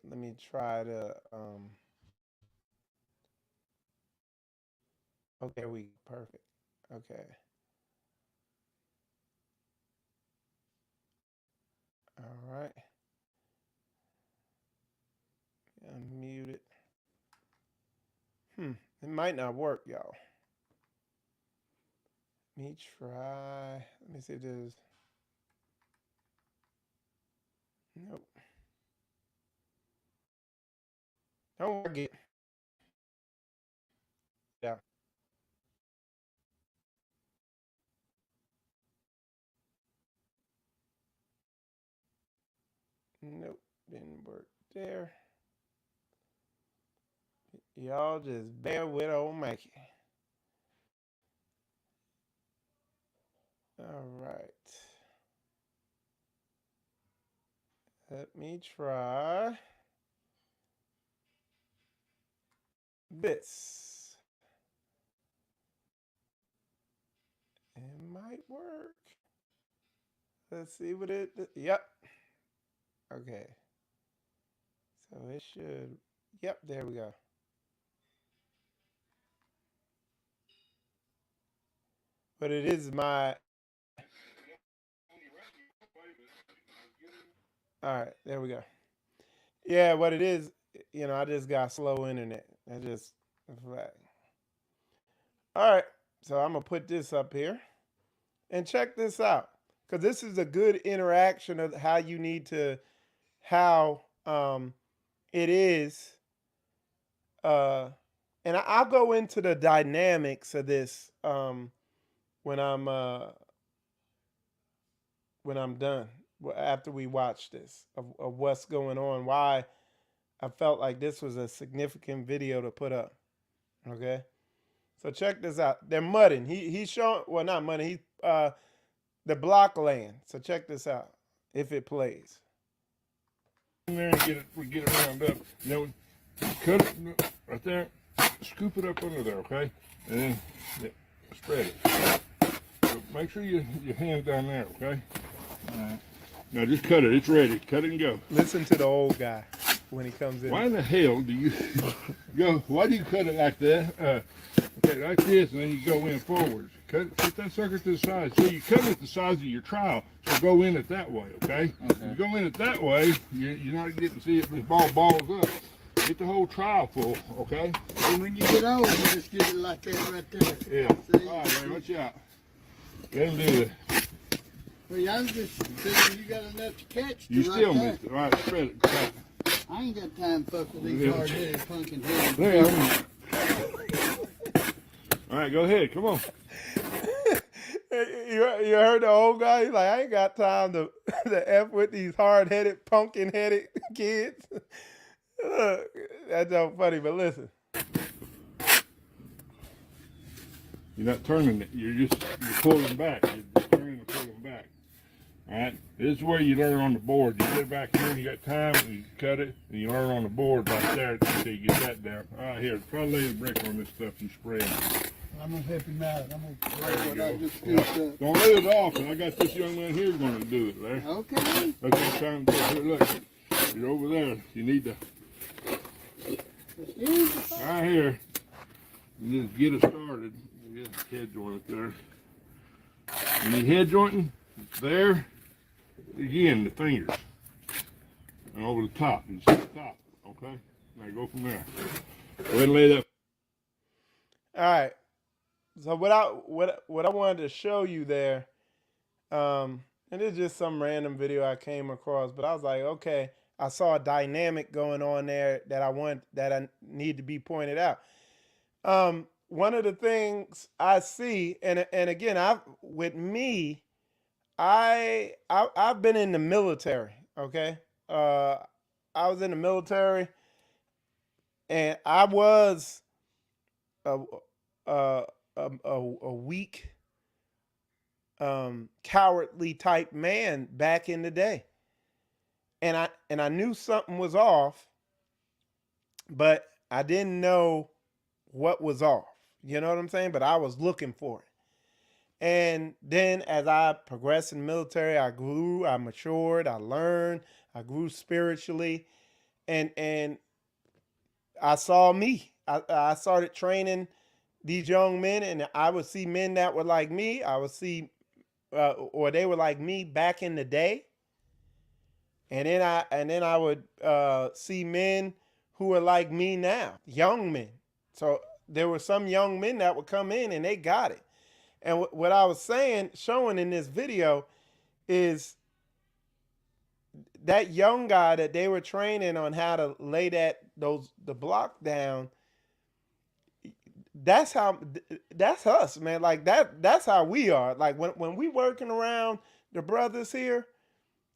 try to. Okay, perfect. Okay. All right. Unmute it. It might not work, y'all. Let me try. Let me see if there's. Nope. Don't work it. Yeah. Nope. Didn't work there. Y'all just bear with old Mikey. All right. Let me try this. It might work. Let's see what it. Yep. Okay. So it should. Yep. There we go. But it is my. All right. There we go. Yeah. What it is, I just got slow internet. I just. All right. So I'm gonna put this up here, and check this out, because this is a good interaction of how you need to, how it is, and I'll go into the dynamics of this when I'm done, after we watch this, of what's going on, why I felt like this was a significant video to put up. Okay. So check this out. They're mudding. He's showing, well, not mudding. He's the block land. So check this out. If it plays. In there and we get it round up. Then we cut it right there. Scoop it up under there, okay? And then spread it. So make sure your hand's down there, okay? All right. Now just cut it. It's ready. Cut it and go. Listen to the old guy when he comes in. Why in the hell do you go? Why do you cut it like that? Okay, like this, and then you go in forwards. Cut that sucker to the side. So you cut it the size of your trowel. So go in it that way, okay? You go in it that way, you're not getting to see it. This ball balls up. Get the whole trowel full, okay? And when you get over, you just get it like that right there. Yeah. See? All right, man, watch out. Let him do that. Well, I was just thinking you got enough to catch. You right still there. missed it. All right, spread it. Cut. I ain't got time to fuck with these hard-headed pumpkin heads. There. All right, go ahead. Come on. You heard the old guy? He's like, I ain't got time to F with these hard-headed, pumpkin-headed kids. That's so funny, but listen. You're not turning it. You're pulling back. You're just turning and pulling back. All right. This is where you learn on the board. You get it back here and you got time and you cut it and you learn on the board right there until you get that down. All right, here. Try to lay the brick on this stuff you spread. I'm going to help him out. I'm going to There you what I go. just scooped up. Don't lay it off. And I got this young man here going to do it there. Okay. That's what I'm trying to do. Here, look. You're over there. You need to. Right here. You just get it started. You get a head joint there. You need head jointing. It's there. Again, the fingers. And over the top. You see the top. Okay? Now go from there. Go ahead and lay that. All right. So what I wanted to show you there, and it's just some random video I came across, but I was like, okay, I saw a dynamic going on there that I need to be pointed out. One of the things I see, and again, I've been in the military. Okay, I was in the military, and I was a weak, cowardly type man back in the day. And I knew something was off, but I didn't know what was off. You know what I'm saying? But I was looking for it. And then as I progressed in the military, I grew, I matured, I learned, I grew spiritually, and I saw me. I started training these young men, and I would see men that were like me. I would see, or they were like me back in the day. And then I would see men who were like me now, young men. So there were some young men that would come in and they got it. And what I was showing in this video is that young guy that they were training on how to lay the block down. That's us, man. Like that's how we are. Like when we working around the brothers here,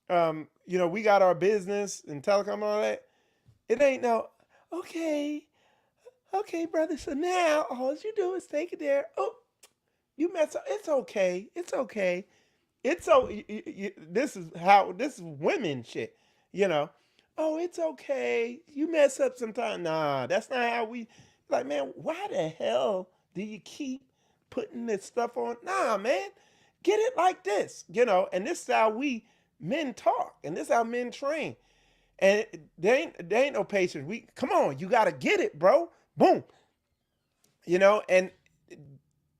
we got our business and telecom and all that. It ain't no, okay, brother. So now all you do is take it there. Oh, you mess up. It's okay. It's so. This is women shit. Oh, it's okay. You mess up sometime. Nah, that's not how we. Like, man, why the hell do you keep putting this stuff on? Nah, man, get it like this. And this is how men talk, and this is how men train. And there ain't no patience. Come on, you gotta get it, bro. Boom. And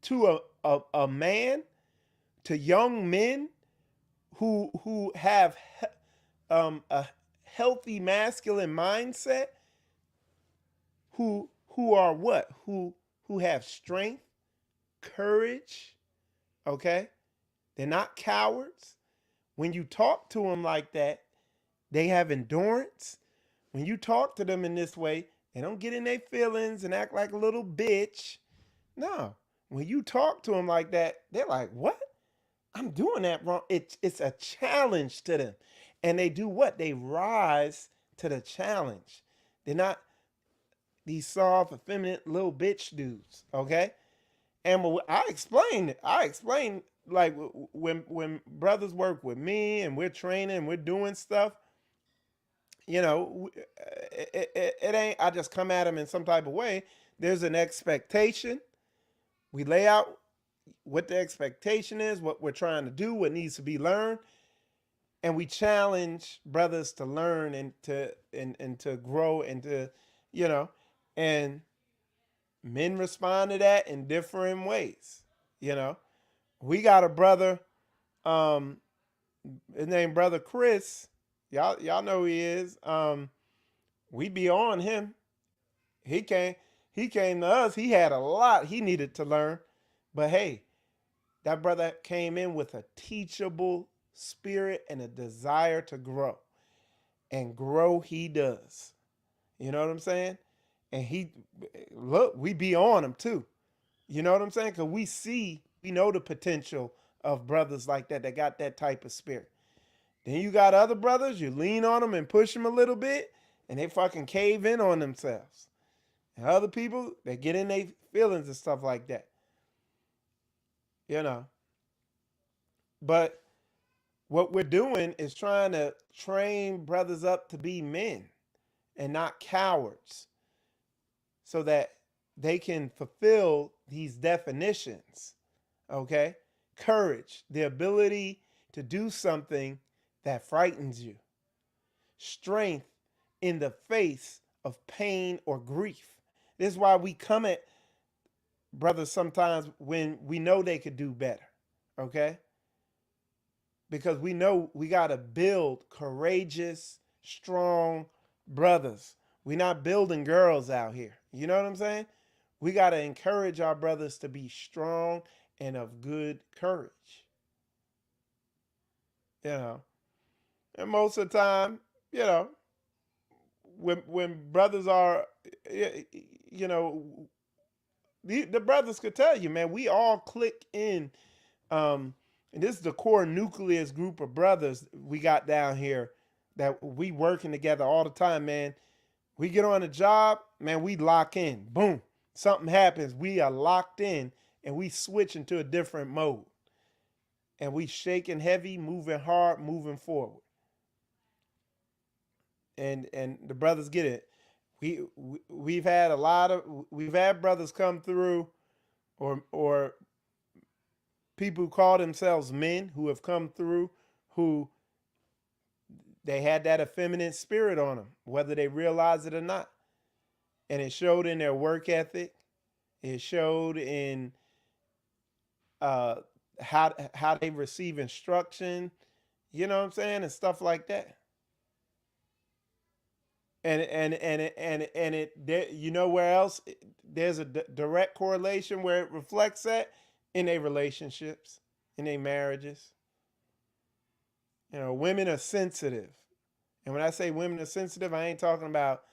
to a man, to young men who have a healthy masculine mindset, who are what? Who have strength, courage, okay? They're not cowards. When you talk to them like that, they have endurance. When you talk to them in this way, they don't get in their feelings and act like a little bitch. No. When you talk to them like that, they're like, what? I'm doing that wrong. It's a challenge to them. And they do what? They rise to the challenge. They're not these soft, effeminate little bitch dudes, okay? And I explained it. I explained, like, when brothers work with me and we're training and we're doing stuff, it ain't I just come at them in some type of way. There's an expectation. We lay out what the expectation is, what we're trying to do, what needs to be learned. And we challenge brothers to learn and to grow and to, you know, and men respond to that in different ways. You know, we got a brother, his name Brother Chris. Y'all know who he is. We be on him. He came to us. He had a lot he needed to learn. But hey, that brother came in with a teachable spirit and a desire to grow. And grow he does. You know what I'm saying? And we be on him too. You know what I'm saying? Because we know the potential of brothers like that got that type of spirit. Then you got other brothers, you lean on them and push them a little bit, and they fucking cave in on themselves. And other people, they get in their feelings and stuff like that. You know. But what we're doing is trying to train brothers up to be men and not cowards so that they can fulfill these definitions. Okay? Courage, the ability to do something that frightens you. Strength in the face of pain or grief. This is why we come at brothers sometimes when we know they could do better. Okay? Because we know we got to build courageous, strong brothers. We're not building girls out here. You know what I'm saying? We got to encourage our brothers to be strong and of good courage. You know, and most of the time, you know, when brothers are, you know, the brothers could tell you, man, we all click in. And this is the core nucleus group of brothers we got down here that we working together all the time, man. We get on a job, man, we lock in. Boom. Something happens. We are locked in and we switch into a different mode. And we shaking heavy, moving hard, moving forward. And the brothers get it. We've had brothers come through or people who call themselves men who have come through who they had that effeminate spirit on them, whether they realize it or not. And it showed in their work ethic. It showed in how they receive instruction, you know what I'm saying, and stuff like that. You know where else there's a direct correlation where it reflects that in their relationships, in their marriages. You know, women are sensitive. And when I say women are sensitive, I ain't talking about,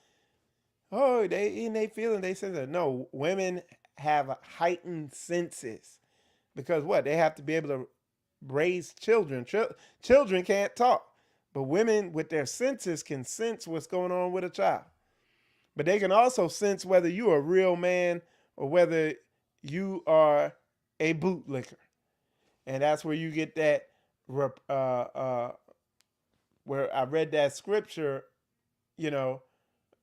oh, they feeling they sensitive. No, women have heightened senses because what? They have to be able to raise children. Children can't talk, but women with their senses can sense what's going on with a child. But they can also sense whether you're a real man or whether you are a bootlicker. And that's where you get that, where I read that scripture, you know,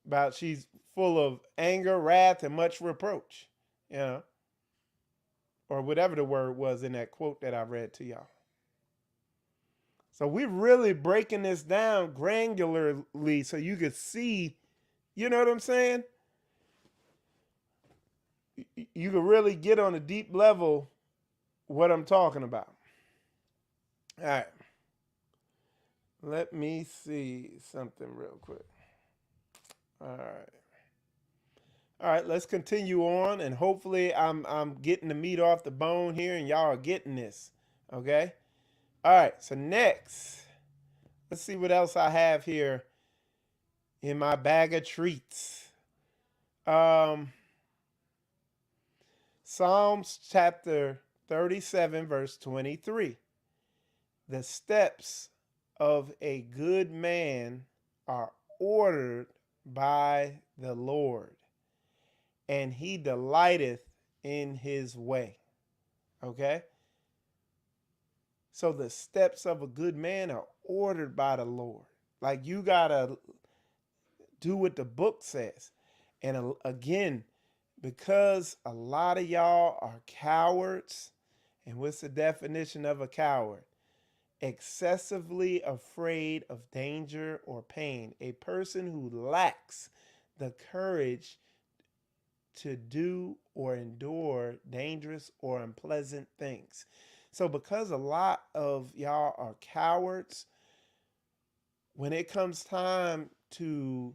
about she's full of anger, wrath, and much reproach, you know, or whatever the word was in that quote that I read to y'all. So we're really breaking this down granularly so you could see, you know what I'm saying? You could really get on a deep level what I'm talking about. All right. Let me see something real quick. All right, let's continue on, and hopefully I'm getting the meat off the bone here, and y'all are getting this, okay? All right, so next, let's see what else I have here in my bag of treats. Psalms chapter 37, verse 23. The steps of a good man are ordered by the Lord, and he delighteth in his way. Okay? So the steps of a good man are ordered by the Lord. Like, you got to do what the book says. And again, because a lot of y'all are cowards, And what's the definition of a coward? Excessively afraid of danger or pain. A person who lacks the courage to do or endure dangerous or unpleasant things. So because a lot of y'all are cowards, when it comes time to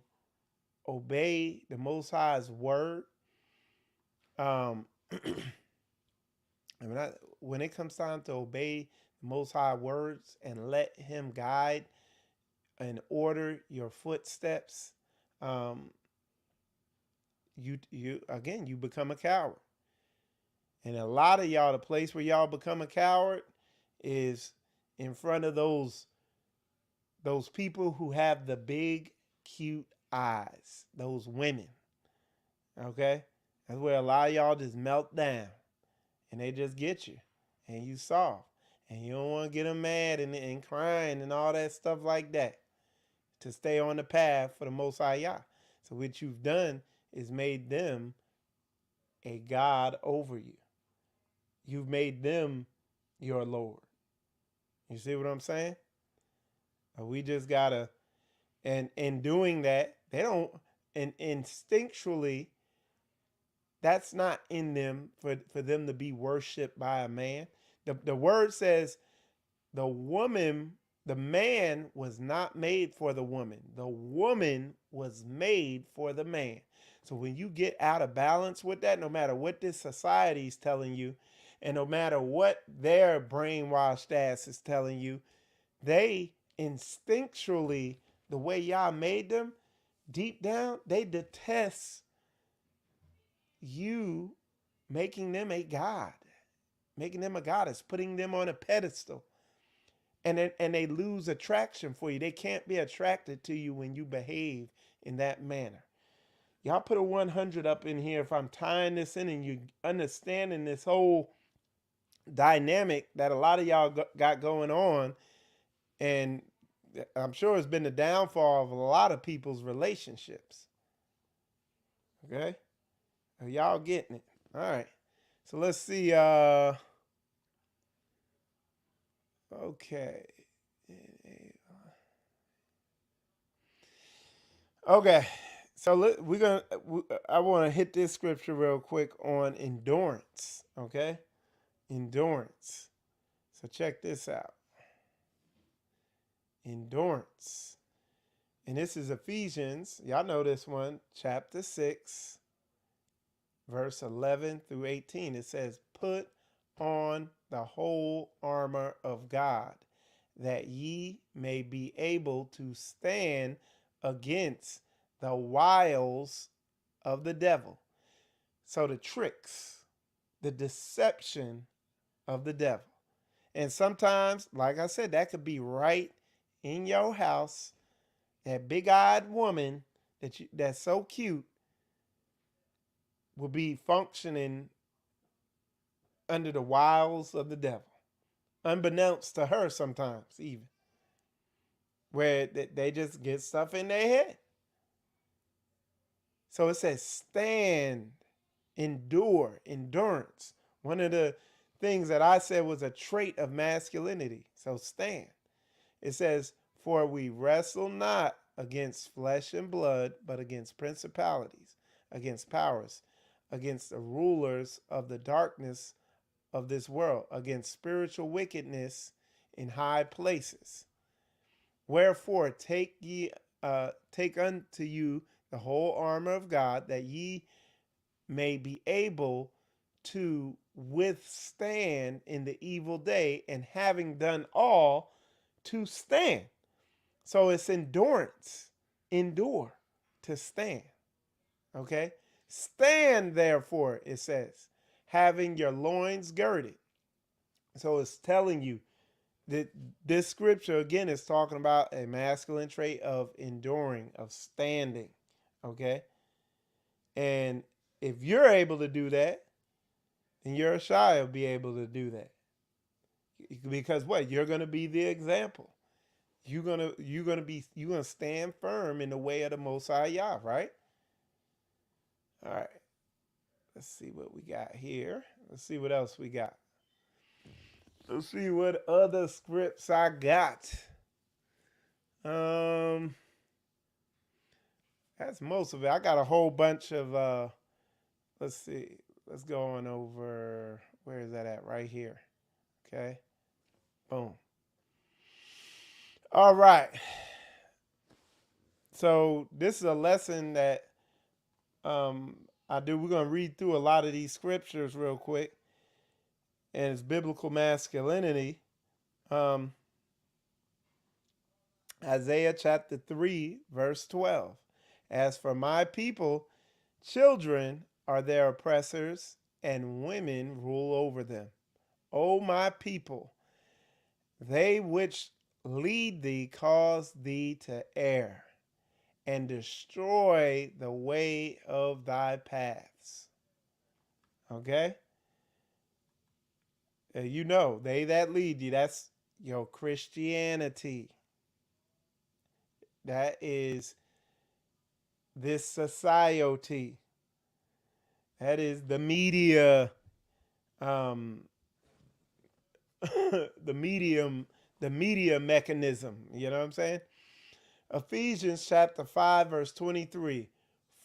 obey the Most High's word, when it comes time to obey the Most High words and let Him guide and order your footsteps, you become a coward. And a lot of y'all, the place where y'all become a coward is in front of those people who have the big, cute eyes, those women. Okay? That's where a lot of y'all just melt down and they just get you and you soft. And you don't want to get them mad and crying and all that stuff like that to stay on the path for the Most High Yah. So what you've done is made them a God over you. You've made them your Lord. You see what I'm saying? We just gotta, and in doing that, they don't, and instinctually, that's not in them for them to be worshiped by a man. The word says the man was not made for the woman. The woman was made for the man. So when you get out of balance with that, no matter what this society is telling you, and no matter what their brainwashed ass is telling you, they instinctually, the way y'all made them, deep down, they detest you making them a god, making them a goddess, putting them on a pedestal. And they lose attraction for you. They can't be attracted to you when you behave in that manner. Y'all put a 100 up in here if I'm tying this in and you understanding this whole dynamic that a lot of y'all got going on. And I'm sure it's been the downfall of a lot of people's relationships. Okay? Are y'all getting it? All right. So let's see. Okay. Okay. So I want to hit this scripture real quick on endurance. Okay? Endurance. So check this out. Endurance. And this is Ephesians. Y'all know this one. Chapter 6. Verse 11 through 18. It says, put on the whole armor of God, that ye may be able to stand against the wiles of the devil. So the tricks, the deception of the devil. And sometimes, like I said, that could be right in your house. That big-eyed woman that's so cute will be functioning under the wiles of the devil, unbeknownst to her sometimes even, where they just get stuff in their head. So it says stand, endure, endurance. One of the things that I said was a trait of masculinity. So stand. It says, for we wrestle not against flesh and blood, but against principalities, against powers, against the rulers of the darkness of this world, against spiritual wickedness in high places. Wherefore take unto you the whole armor of God, that ye may be able to withstand in the evil day, and having done all, to stand. So it's endurance. Endure, to stand. Okay? Stand therefore, it says, having your loins girded. So it's telling you that this scripture, again, is talking about a masculine trait of enduring, of standing. Okay? And if you're able to do that, then your Shia will be able to do that. Because what? You're going to be the example. You're gonna stand firm in the way of the Most High Yah, right? All right. Let's see what we got here. Let's see what else we got. Let's see what other scripts I got. That's most of it. I got a whole bunch of let's see. Let's go on over, where is that at? Right here. Okay. Boom. All right. So this is a lesson that I do. We're going to read through a lot of these scriptures real quick. And it's biblical masculinity. Isaiah chapter 3, verse 12. As for my people, children are their oppressors, and women rule over them. O my people, they which lead thee cause thee to err, and destroy the way of thy paths. Okay? You know, they that lead you, that's your Christianity. That is this society. That is the media, the media mechanism. You know what I'm saying? Ephesians chapter 5, verse 23.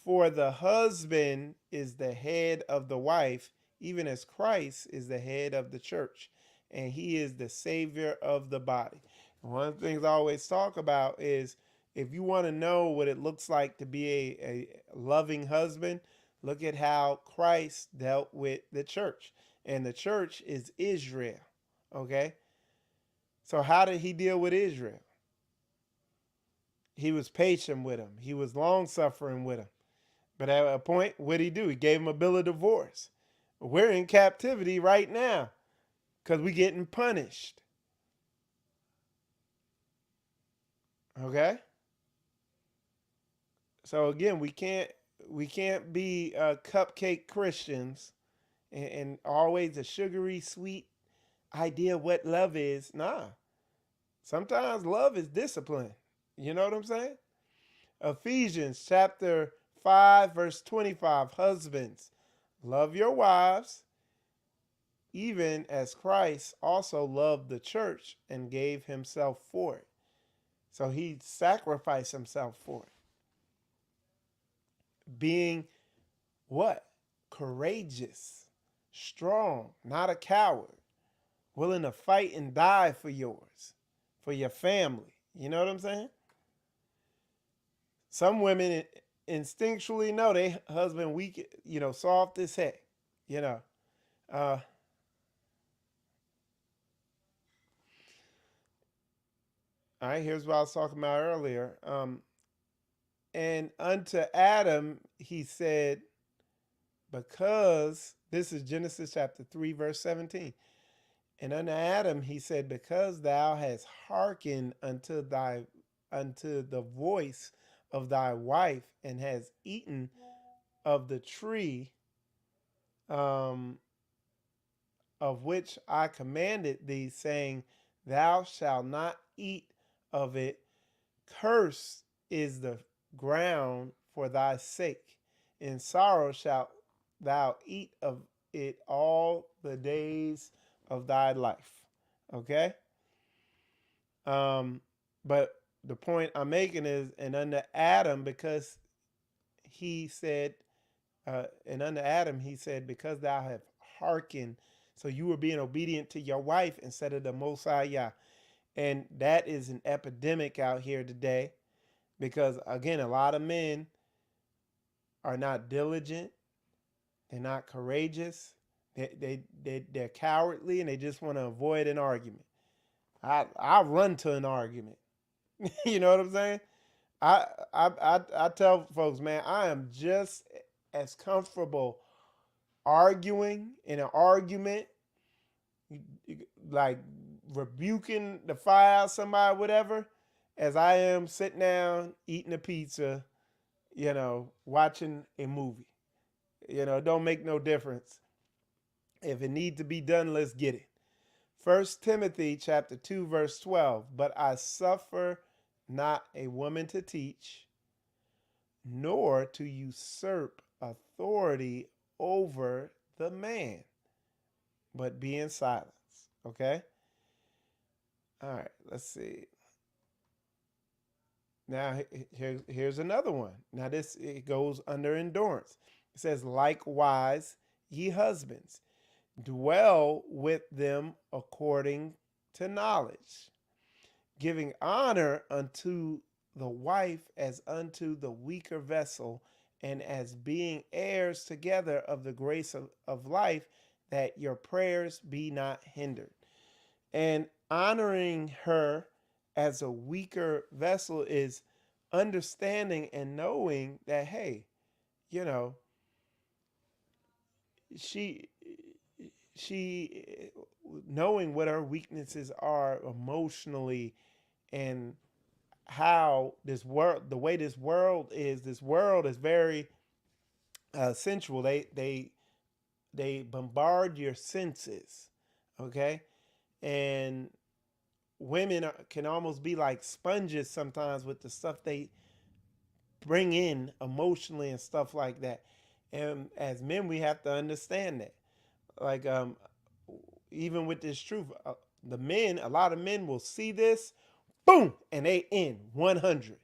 For the husband is the head of the wife, even as Christ is the head of the church, and he is the savior of the body. And one of the things I always talk about is, if you want to know what it looks like to be a loving husband, look at how Christ dealt with the church. And the church is Israel. Okay? So how did he deal with Israel? He was patient with him. He was long-suffering with him. But at a point, what did he do? He gave him a bill of divorce. We're in captivity right now because we're getting punished. Okay? So again, we can't be cupcake Christians and always a sugary sweet idea of what love is. Nah. Sometimes love is discipline. You know what I'm saying? Ephesians chapter 5, verse 25. Husbands, love your wives, even as Christ also loved the church and gave himself for it. So he sacrificed himself for it. Being what? Courageous, strong, not a coward, willing to fight and die for yours, for your family. You know what I'm saying? Some women instinctually know their husband weak, soft as heck, All right, here's what I was talking about earlier. And unto Adam, he said, because, this is Genesis chapter 3, verse 17. And unto Adam, he said, because thou hast hearkened unto the voice of thy wife, and hast eaten of the tree of which I commanded thee, saying, thou shalt not eat of it. Cursed is the ground for thy sake. In sorrow shalt thou eat of it all the days of thy life. Okay? But the point I'm making is, and unto Adam, because he said, because thou have hearkened. So you were being obedient to your wife instead of the Most High Yah. And that is an epidemic out here today, because again, a lot of men are not diligent. They're not courageous. They're cowardly, and they just want to avoid an argument. I run to an argument. You know what I'm saying? I tell folks, man, I am just as comfortable arguing in an argument, like rebuking the fire out somebody, whatever, as I am sitting down eating a pizza, watching a movie. It don't make no difference. If it needs to be done, let's get it. 1 Timothy chapter 2, verse 12. But I suffer not a woman to teach, nor to usurp authority over the man, but be in silence. Okay? All right, let's see. Now here's another one. Now this it goes under endurance. It says, likewise, ye husbands, dwell with them according to knowledge, giving honor unto the wife as unto the weaker vessel, and as being heirs together of the grace of life, that your prayers be not hindered. And honoring her as a weaker vessel is understanding and knowing that, hey, you know, she she knowing what her weaknesses are emotionally, and how the way this world is very sensual. They bombard your senses, okay? And women can almost be like sponges sometimes with the stuff they bring in emotionally and stuff like that. And as men, we have to understand that. Like, even with this truth, a lot of men will see this, boom, and they in 100.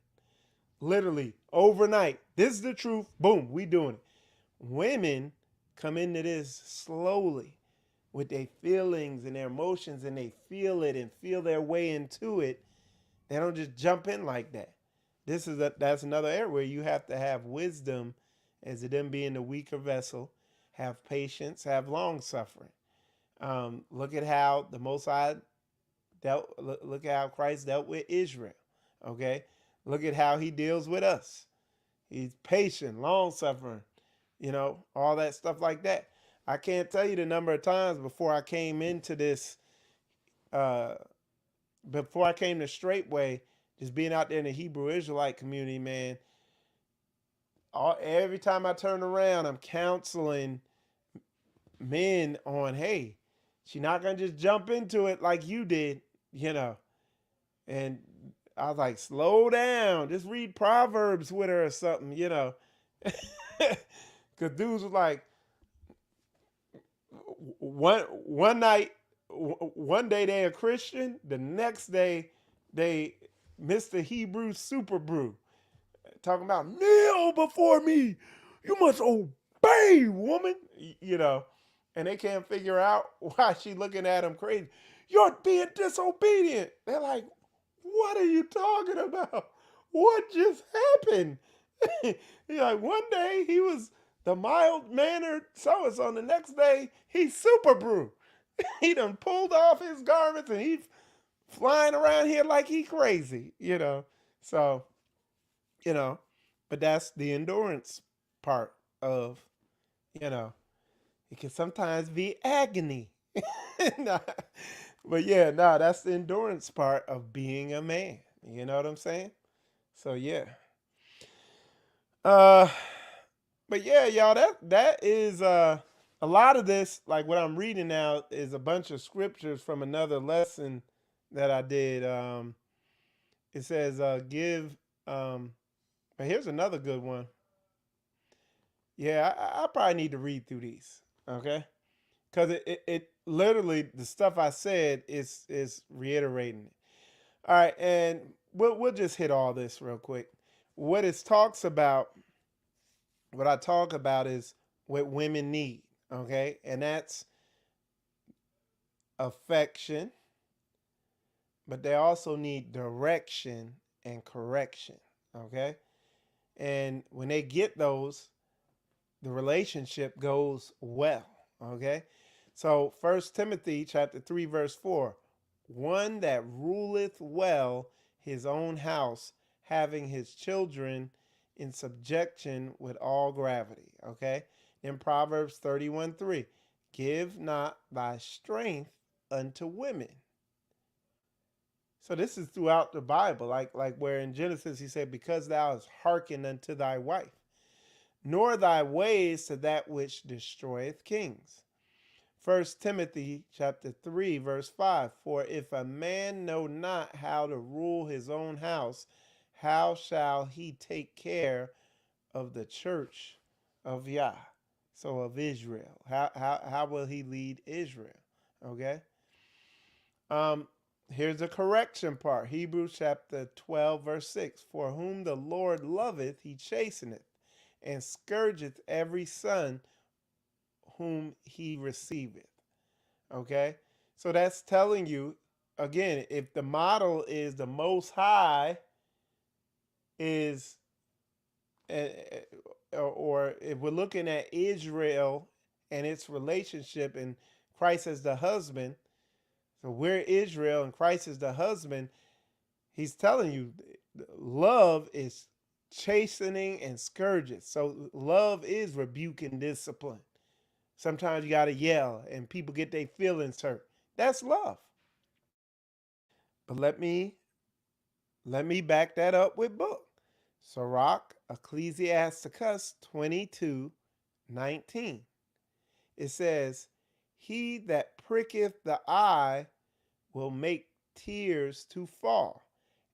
Literally overnight. This is the truth. Boom, we doing it. Women come into this slowly with their feelings and their emotions, and they feel it and feel their way into it. They don't just jump in like that. That's another area where you have to have wisdom as to them being the weaker vessel, have patience, have long suffering. Look at how the Most High look at how Christ dealt with Israel. Okay, look at how he deals with us. He's patient, long suffering, all that stuff like that. I can't tell you the number of times before I came into this, before I came to Straitway, just being out there in the Hebrew Israelite community, man. Every time I turn around, I'm counseling men on, hey, she's not gonna just jump into it like you did, And I was like, slow down, just read Proverbs with her or something, Because dudes was like, one night, one day they a Christian, the next day they Mr. Hebrew Super Brew, talking about kneel before me, you must obey, woman, and they can't figure out why she looking at him crazy. You're being disobedient. They're like, what are you talking about? What just happened? Like, one day he was the mild-mannered so-and-so, the next day he's Super Brew. He done pulled off his garments and he's flying around here like he crazy, So, but that's the endurance part of, it can sometimes be agony. Nah, but yeah, that's the endurance part of being a man. You know what I'm saying? So yeah. But yeah, y'all, that is a lot of this, like what I'm reading now, is a bunch of scriptures from another lesson that I did. It says, give, but here's another good one. Yeah, I probably need to read through these, okay? Because it literally, the stuff I said is reiterating it. All right, and we'll just hit all this real quick. What I talk about is what women need, okay? And that's affection, but they also need direction and correction, okay? And when they get those, the relationship goes well, okay? So 1 Timothy chapter 3, verse 4, one that ruleth well his own house, having his children in subjection with all gravity, okay? In Proverbs 31:3, give not thy strength unto women. So this is throughout the Bible, like where in Genesis he said, because thou hast hearkened unto thy wife, nor thy ways to that which destroyeth kings. 1 Timothy chapter 3, verse 5, for if a man know not how to rule his own house, how shall he take care of the church of Yah? So of Israel. How will he lead Israel? Okay. Here's the correction part. Hebrews chapter 12, verse 6. For whom the Lord loveth, he chasteneth, and scourgeth every son whom he receiveth. Okay? So that's telling you, again, if the model is the Most High is, or if we're looking at Israel and its relationship and Christ as the husband, so we're Israel and Christ is the husband, he's telling you love is chastening and scourges. So love is rebuke and discipline. Sometimes you got to yell and people get their feelings hurt. That's love. But let me back that up with book. Sirach, Ecclesiasticus 22:19. It says, he that pricketh the eye will make tears to fall,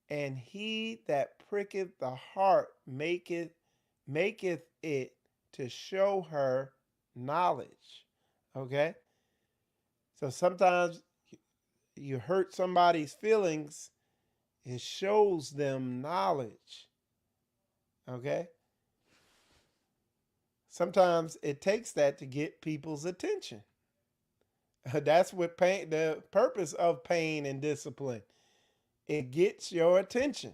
and he that pricketh the heart maketh it to show her knowledge. Okay? So sometimes you hurt somebody's feelings, it shows them knowledge. Okay? Sometimes it takes that to get people's attention. That's what pain, the purpose of pain and discipline. It gets your attention.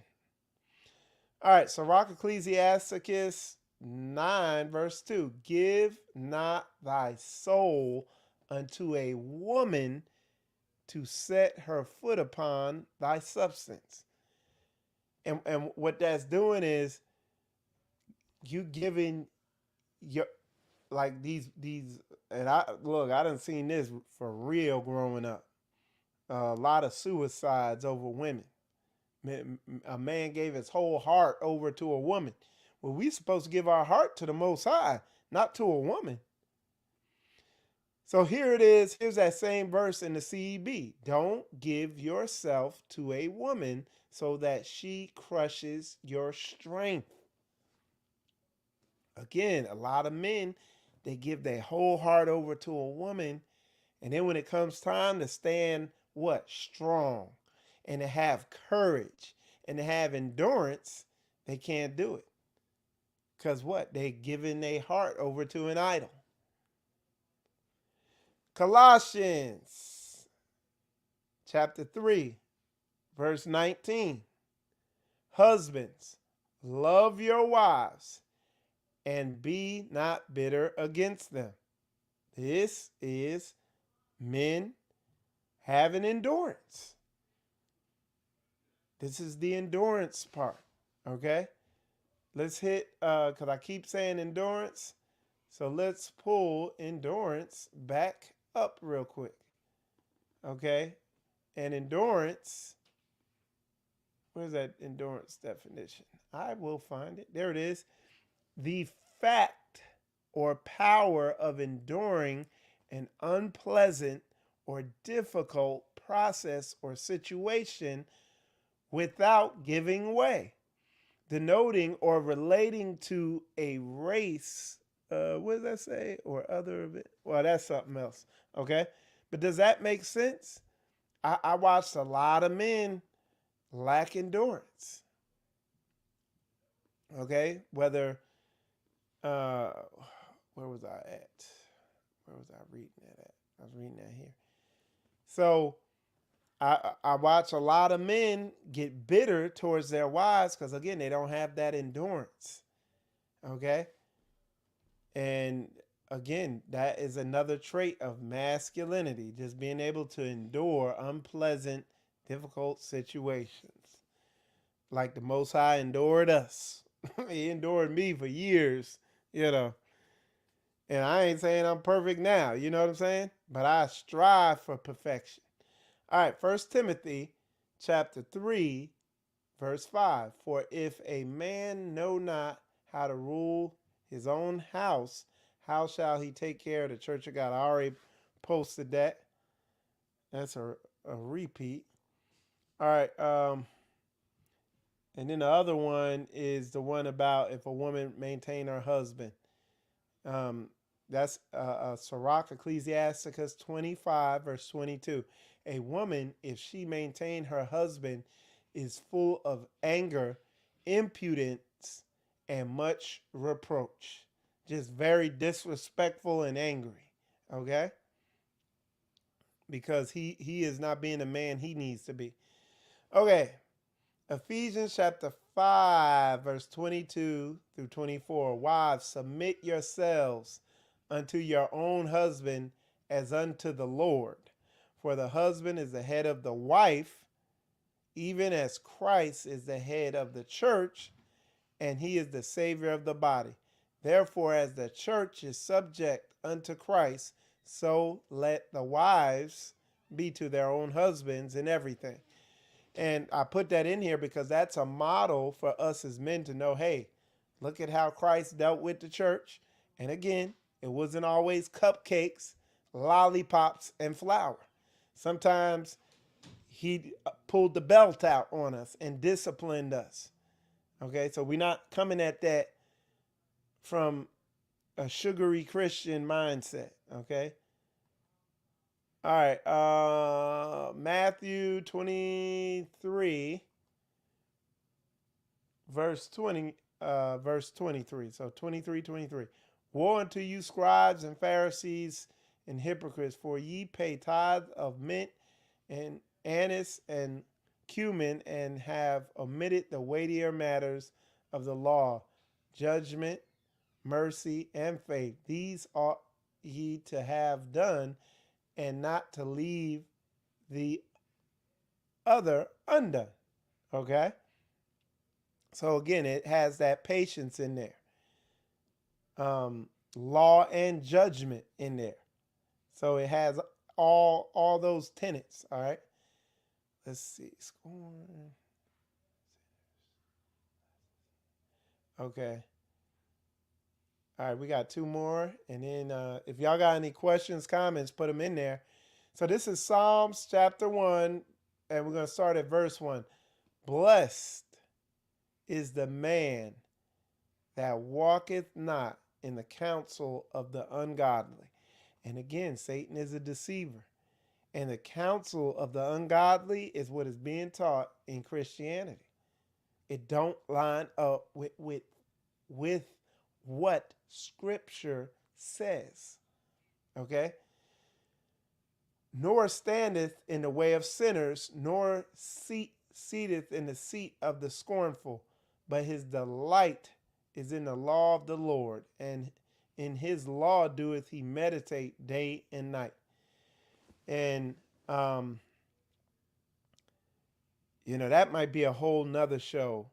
All right, Sirach, Ecclesiasticus 9, verse 2. Give not thy soul unto a woman to set her foot upon thy substance. And what that's doing is you giving your, like these, and I done seen this for real growing up. A lot of suicides over women. A man gave his whole heart over to a woman. Well, we supposed to give our heart to the Most High, not to a woman. So here it is. Here's that same verse in the CEB. Don't give yourself to a woman so that she crushes your strength. Again, a lot of men, they give their whole heart over to a woman. And then when it comes time to stand, what? Strong. And to have courage and to have endurance, they can't do it. Because what? They giving their heart over to an idol. Colossians chapter 3, verse 19. Husbands, love your wives and be not bitter against them. This is men having endurance. This is the endurance part, okay? Let's hit, because I keep saying endurance. So let's pull endurance back up real quick, okay? And endurance, where's that endurance definition? I will find it. There it is. The fact or power of enduring an unpleasant or difficult process or situation without giving way, denoting or relating to a race. What does that say? Or other of it? Well, that's something else. Okay. But does that make sense? I watched a lot of men lack endurance. Okay. Whether, where was I at? Where was I reading that at? I was reading that here. So I watch a lot of men get bitter towards their wives because, again, they don't have that endurance. Okay? And, again, that is another trait of masculinity, just being able to endure unpleasant, difficult situations. Like the Most High endured us. He endured me for years, you know. And I ain't saying I'm perfect now, you know what I'm saying? But I strive for perfection. All right, 1 Timothy chapter 3, verse 5. For if a man know not how to rule his own house, how shall he take care of the church of God? I already posted that. That's a repeat. All right. And then the other one is the one about if a woman maintain her husband. That's Sirach, Ecclesiasticus 25, verse 22. A woman, if she maintain her husband, is full of anger, impudence, and much reproach. Just very disrespectful and angry. Okay? Because he is not being the man he needs to be. Okay. Ephesians chapter 5, verse 22 through 24. Wives, submit yourselves unto your own husband as unto the Lord. For the husband is the head of the wife, even as Christ is the head of the church, and he is the Savior of the body. Therefore, as the church is subject unto Christ, so let the wives be to their own husbands in everything. And I put that in here because that's a model for us as men to know, hey, look at how Christ dealt with the church. And again, it wasn't always cupcakes, lollipops, and flour. Sometimes he pulled the belt out on us and disciplined us. Okay, so we're not coming at that from a sugary Christian mindset. Okay. All right. Matthew 23, verse 23. So 23. Woe unto you, scribes and Pharisees and hypocrites, for ye pay tithe of mint and anise and cumin, and have omitted the weightier matters of the law, judgment, mercy, and faith. These ought ye to have done, and not to leave the other undone. Okay? So again, it has that patience in there. Law and judgment in there. So it has all those tenets. All right. Let's see. Okay. All right, we got two more. And then if y'all got any questions, comments, put them in there. So this is Psalms chapter 1, and we're going to start at verse 1. Blessed is the man that walketh not in the counsel of the ungodly. And again, Satan is a deceiver. And the counsel of the ungodly is what is being taught in Christianity. It don't line up with what Scripture says. Okay? Nor standeth in the way of sinners, nor seateth in the seat of the scornful, but his delight is in the law of the Lord, and in his law doeth he meditate day and night. And that might be a whole nother show,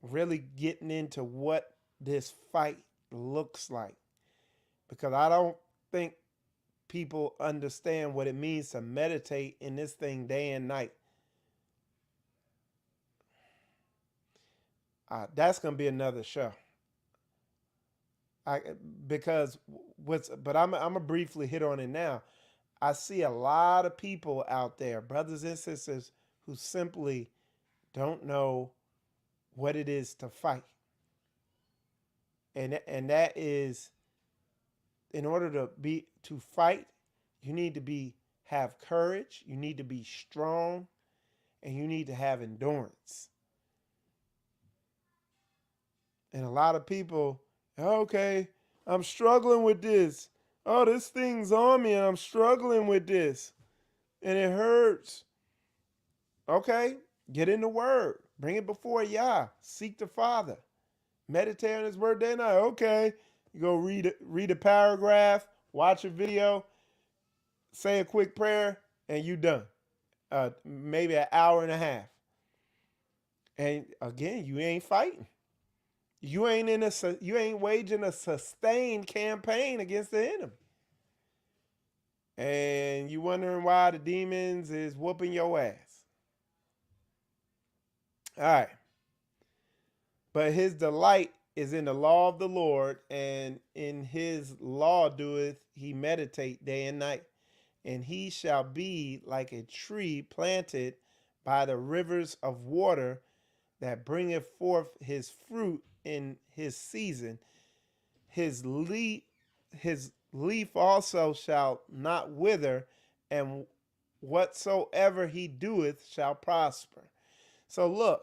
really getting into what this fight looks like, because I don't think people understand what it means to meditate in this thing day and night. That's going to be another show. But I'm gonna briefly hit on it now. I see a lot of people out there, brothers and sisters, who simply don't know what it is to fight. And that is, in order to fight, you need to have courage, you need to be strong, and you need to have endurance. And a lot of people, okay, I'm struggling with this. Oh, this thing's on me and I'm struggling with this. And it hurts. Okay, get in the word. Bring it before Yah. Seek the Father. Meditate on his word day and night. Okay, you go read a paragraph, watch a video, say a quick prayer, and you done. Maybe an hour and a half. And again, you ain't fighting. You ain't waging a sustained campaign against the enemy. And you wondering why the demons is whooping your ass. All right. But his delight is in the law of the Lord, and in his law doeth he meditate day and night. And he shall be like a tree planted by the rivers of water, that bringeth forth his fruit in his season. His leaf his leaf also shall not wither, and whatsoever he doeth shall prosper. So look,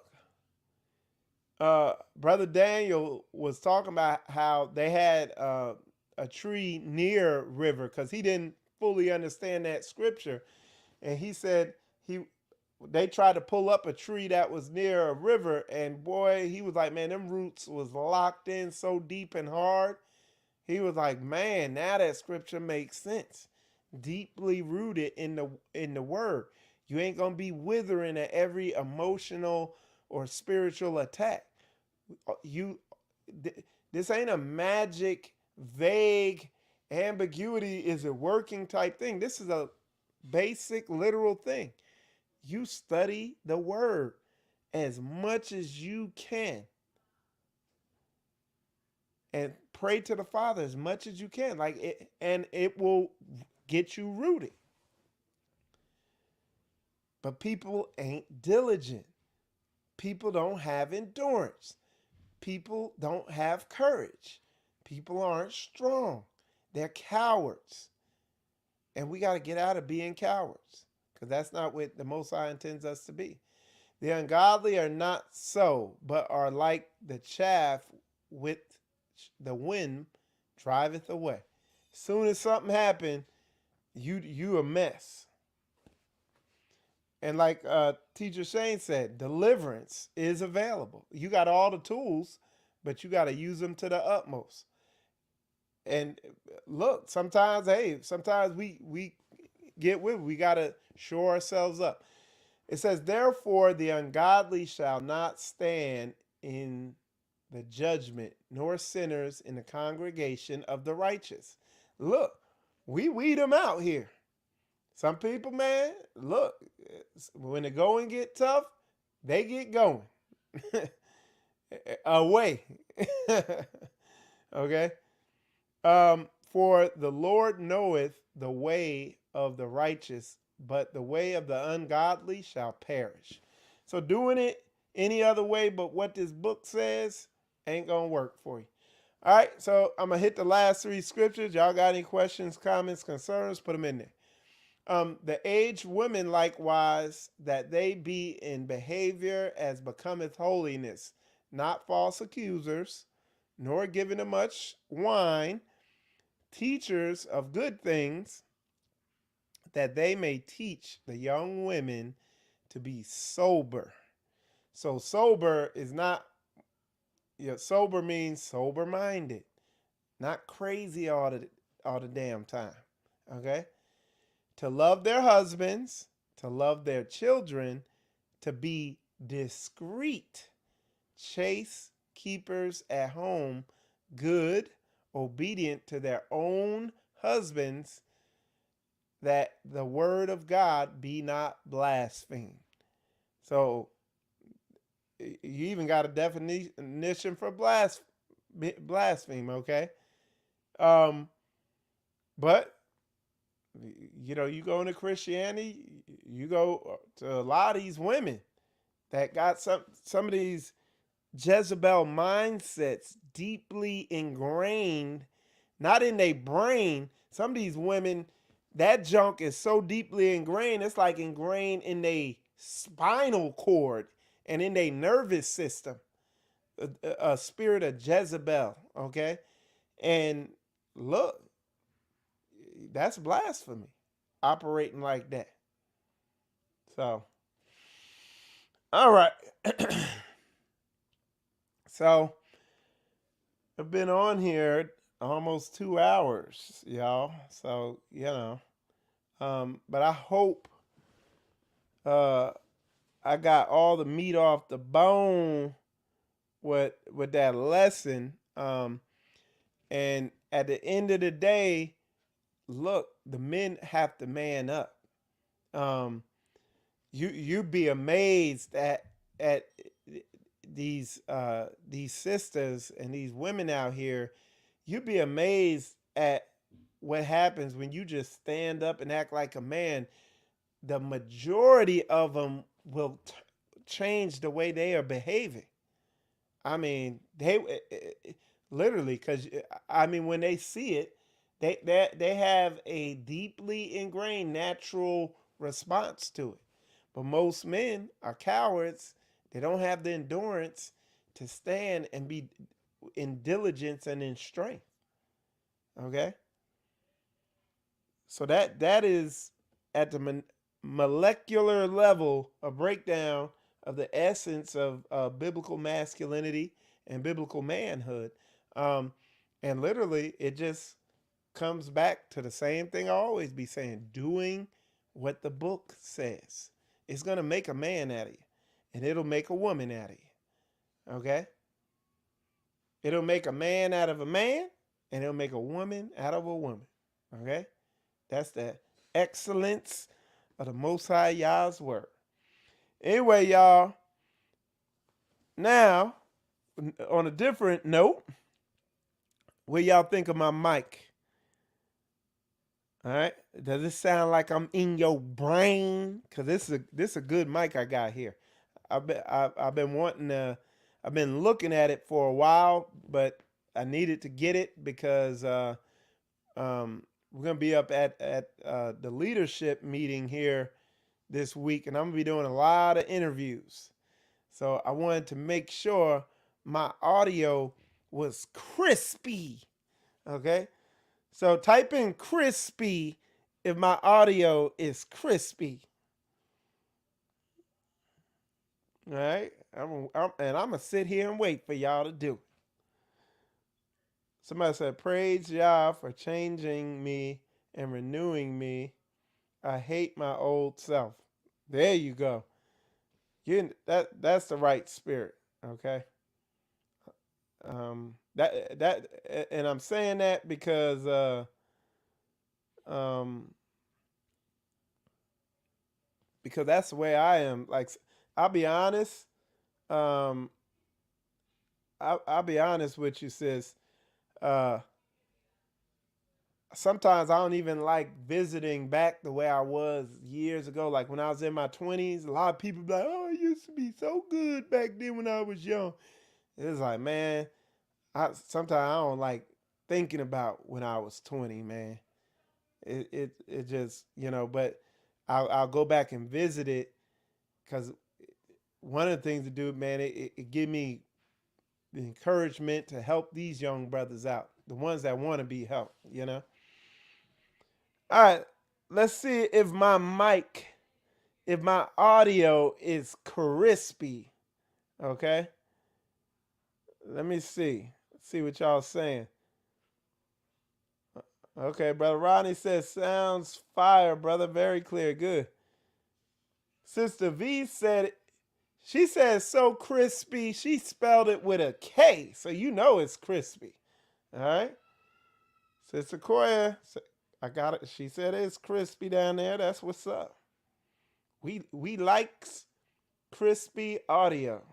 Brother Daniel was talking about how they had a tree near a river because he didn't fully understand that scripture. And he said they tried to pull up a tree that was near a river, and boy, he was like, man, them roots was locked in so deep and hard. He was like, man, now that scripture makes sense. Deeply rooted in the word. You ain't gonna be withering at every emotional or spiritual attack. This ain't a magic, vague ambiguity is it working type thing. This is a basic literal thing. You study the word as much as you can and pray to the Father as much as you can, like it, and it will get you rooted. But people ain't diligent. People don't have endurance. People don't have courage. People aren't strong. They're cowards. And we got to get out of being cowards, because that's not what the Most High intends us to be. The ungodly are not so, but are like the chaff with the wind driveth away. As soon as something happened, you a mess. And like Teacher Shane said, deliverance is available. You got all the tools, but you got to use them to the utmost. And look, sometimes we get with it. We got to shore ourselves up. It says, therefore, the ungodly shall not stand in the judgment, nor sinners in the congregation of the righteous. Look, we weed them out here. Some people, man, look, when the going get tough, they get going. Away. Okay? For the Lord knoweth the way of the righteous, but the way of the ungodly shall perish. So doing it any other way but what this book says ain't going to work for you. All right, so I'm going to hit the last three scriptures. Y'all got any questions, comments, concerns? Put them in there. The aged women likewise, that they be in behavior as becometh holiness, not false accusers, nor giving to much wine, teachers of good things, that they may teach the young women to be sober. So sober is not, sober means sober-minded, not crazy all the damn time, okay? To love their husbands, to love their children, to be discreet, chaste keepers at home, good, obedient to their own husbands, that the word of God be not blasphemed. So you even got a definition for blaspheme, okay? But you go into Christianity, you go to a lot of these women that got some of these Jezebel mindsets deeply ingrained, not in their brain. Some of these women, that junk is so deeply ingrained, it's like ingrained in their spinal cord and in their nervous system. A spirit of Jezebel, okay? And look, that's blasphemy, operating like that. So, all right. So, I've been on here almost 2 hours, y'all. So, but I hope I got all the meat off the bone with that lesson. And at the end of the day, look, the men have to man up. You'd be amazed at these sisters and these women out here. You'd be amazed at what happens when you just stand up and act like a man. The majority of them will change the way they are behaving. I mean, they literally, because I mean, when they see it, They have a deeply ingrained natural response to it. But most men are cowards. They don't have the endurance to stand and be in diligence and in strength. Okay? So that is at the molecular level a breakdown of the essence of biblical masculinity and biblical manhood. And literally, it just comes back to the same thing I always be saying, doing what the book says. It's going to make a man out of you, and it'll make a woman out of you. Okay? It'll make a man out of a man, and it'll make a woman out of a woman. Okay? That's the excellence of the Most High Yah's word. Anyway, y'all, now, on a different note, what y'all think of my mic? All right. Does it sound like I'm in your brain? Cause this is a good mic I got here. I've been wanting to. I've been looking at it for a while, but I needed to get it because we're gonna be up at the leadership meeting here this week, and I'm gonna be doing a lot of interviews. So I wanted to make sure my audio was crispy. Okay. So type in crispy if my audio is crispy. All right. And I'm going to sit here and wait for y'all to do it. Somebody said, praise Yah for changing me and renewing me. I hate my old self. There you go. That's the right spirit. Okay. And I'm saying that because that's the way I am. Like, I'll be honest. I'll be honest with you, sis. Sometimes I don't even like visiting back the way I was years ago. Like when I was in my 20s, a lot of people be like, oh, I used to be so good back then when I was young. It's like, man, sometimes I don't like thinking about when I was 20, man. It just, but I'll go back and visit it because one of the things to do, man, it give me the encouragement to help these young brothers out, the ones that want to be helped, All right, let's see if my audio is crispy, okay? Let me see. See what y'all saying. Okay, Brother Rodney says, sounds fire, brother. Very clear. Good. Sister V said, she says so crispy. She spelled it with a K, so it's crispy. All right. Sister Koya, I got it. She said it's crispy down there. That's what's up. We likes crispy audio.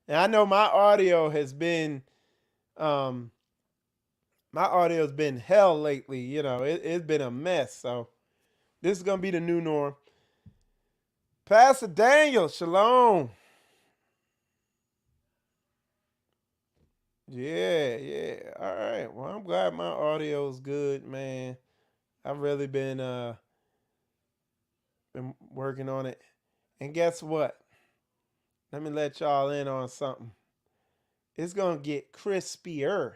And I know my audio has been hell lately. It's been a mess. So this is gonna be the new norm. Pastor Daniel, shalom. Yeah. All right. Well, I'm glad my audio's good, man. I've really been working on it. And guess what? Let me let y'all in on something. It's gonna get crispier.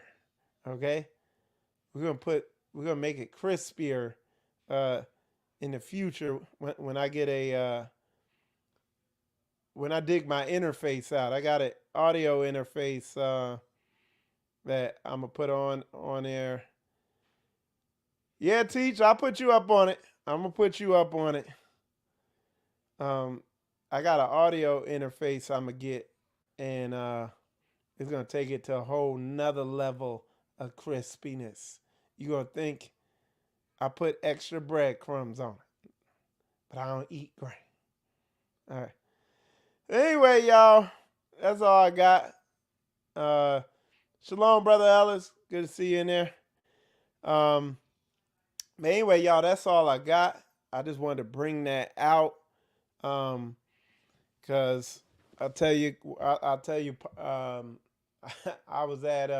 Okay? We're gonna make it crispier in the future when I get when I dig my interface out. I got an audio interface that I'm gonna put on there. Yeah, Teach, I'll put you up on it. I'm gonna put you up on it. I got an audio interface I'm gonna get, and it's gonna take it to a whole nother level of crispiness. You're gonna think I put extra breadcrumbs on it, but I don't eat grain. All right. Anyway, y'all, that's all I got. Shalom, Brother Ellis. Good to see you in there. But anyway, y'all, that's all I got. I just wanted to bring that out. Cause I'll tell you, I was at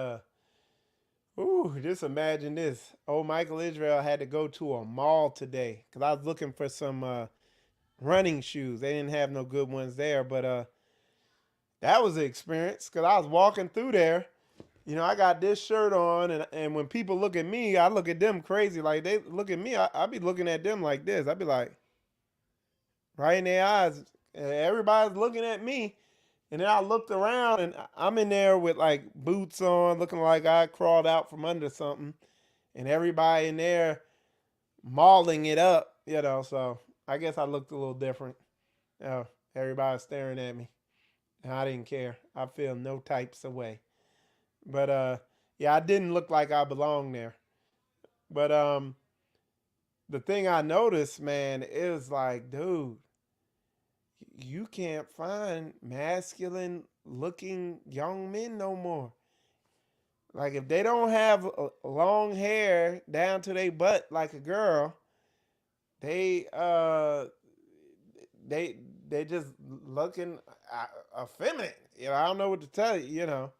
Ooh, just imagine this. Old Michael Israel had to go to a mall today because I was looking for some running shoes. They didn't have no good ones there, but that was an experience because I was walking through there. You know, I got this shirt on, and when people look at me, I look at them crazy. Like they look at me, I be looking at them like this. I be like, right in their eyes. Everybody's looking at me. And then I looked around and I'm in there with like boots on, looking like I crawled out from under something. And everybody in there mauling it up, you know. So I guess I looked a little different. You know, everybody staring at me. And I didn't care. I feel no types of way. But yeah, I didn't look like I belonged there. But the thing I noticed, man, is like, dude, you can't find masculine looking young men no more. Like if they don't have long hair down to their butt like a girl, they they just looking effeminate. You know, I don't know what to tell you. You know,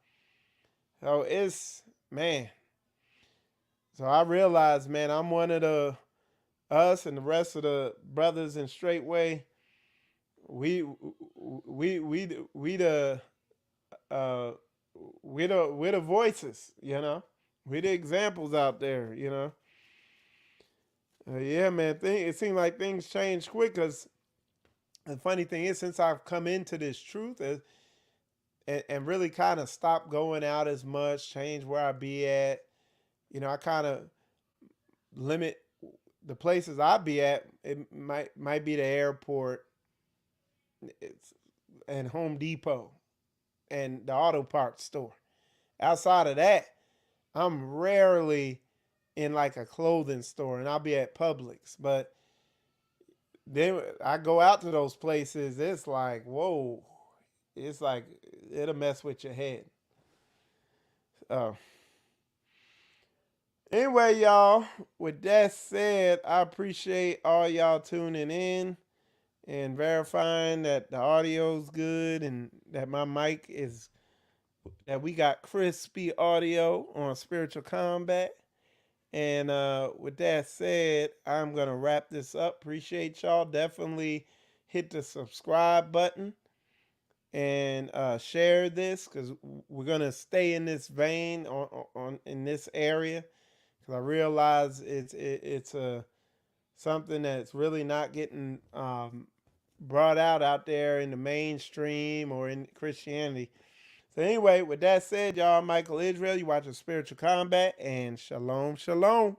so it's man. So I realized, man, I'm one of the us and the rest of the brothers in Straightway. We the uh we're the voices, you know. We're the examples out there, you know. Yeah, man. It seems like things change quick. Cause the funny thing is, since I've come into this truth and really kind of stopped going out as much, change where I be at, you know, I kind of limit the places I be at. It might be the airport, it's, and Home Depot, and the auto parts store. Outside of that, I'm rarely in like a clothing store, and I'll be at Publix. But then I go out to those places, it's like, whoa, it's like it'll mess with your head. Oh. Anyway, y'all, with that said, I appreciate all y'all tuning in and verifying that the audio's good and that my mic is that we got crispy audio on Spiritual Combat. And with that said, I'm going to wrap this up. Appreciate y'all. Definitely hit the subscribe button and share this because we're going to stay in this vein on in this area because I realize it's a something that's really not getting brought out there in the mainstream or in Christianity. So anyway, with that said, y'all, Michael Israel, you watching Spiritual Combat, and shalom, shalom.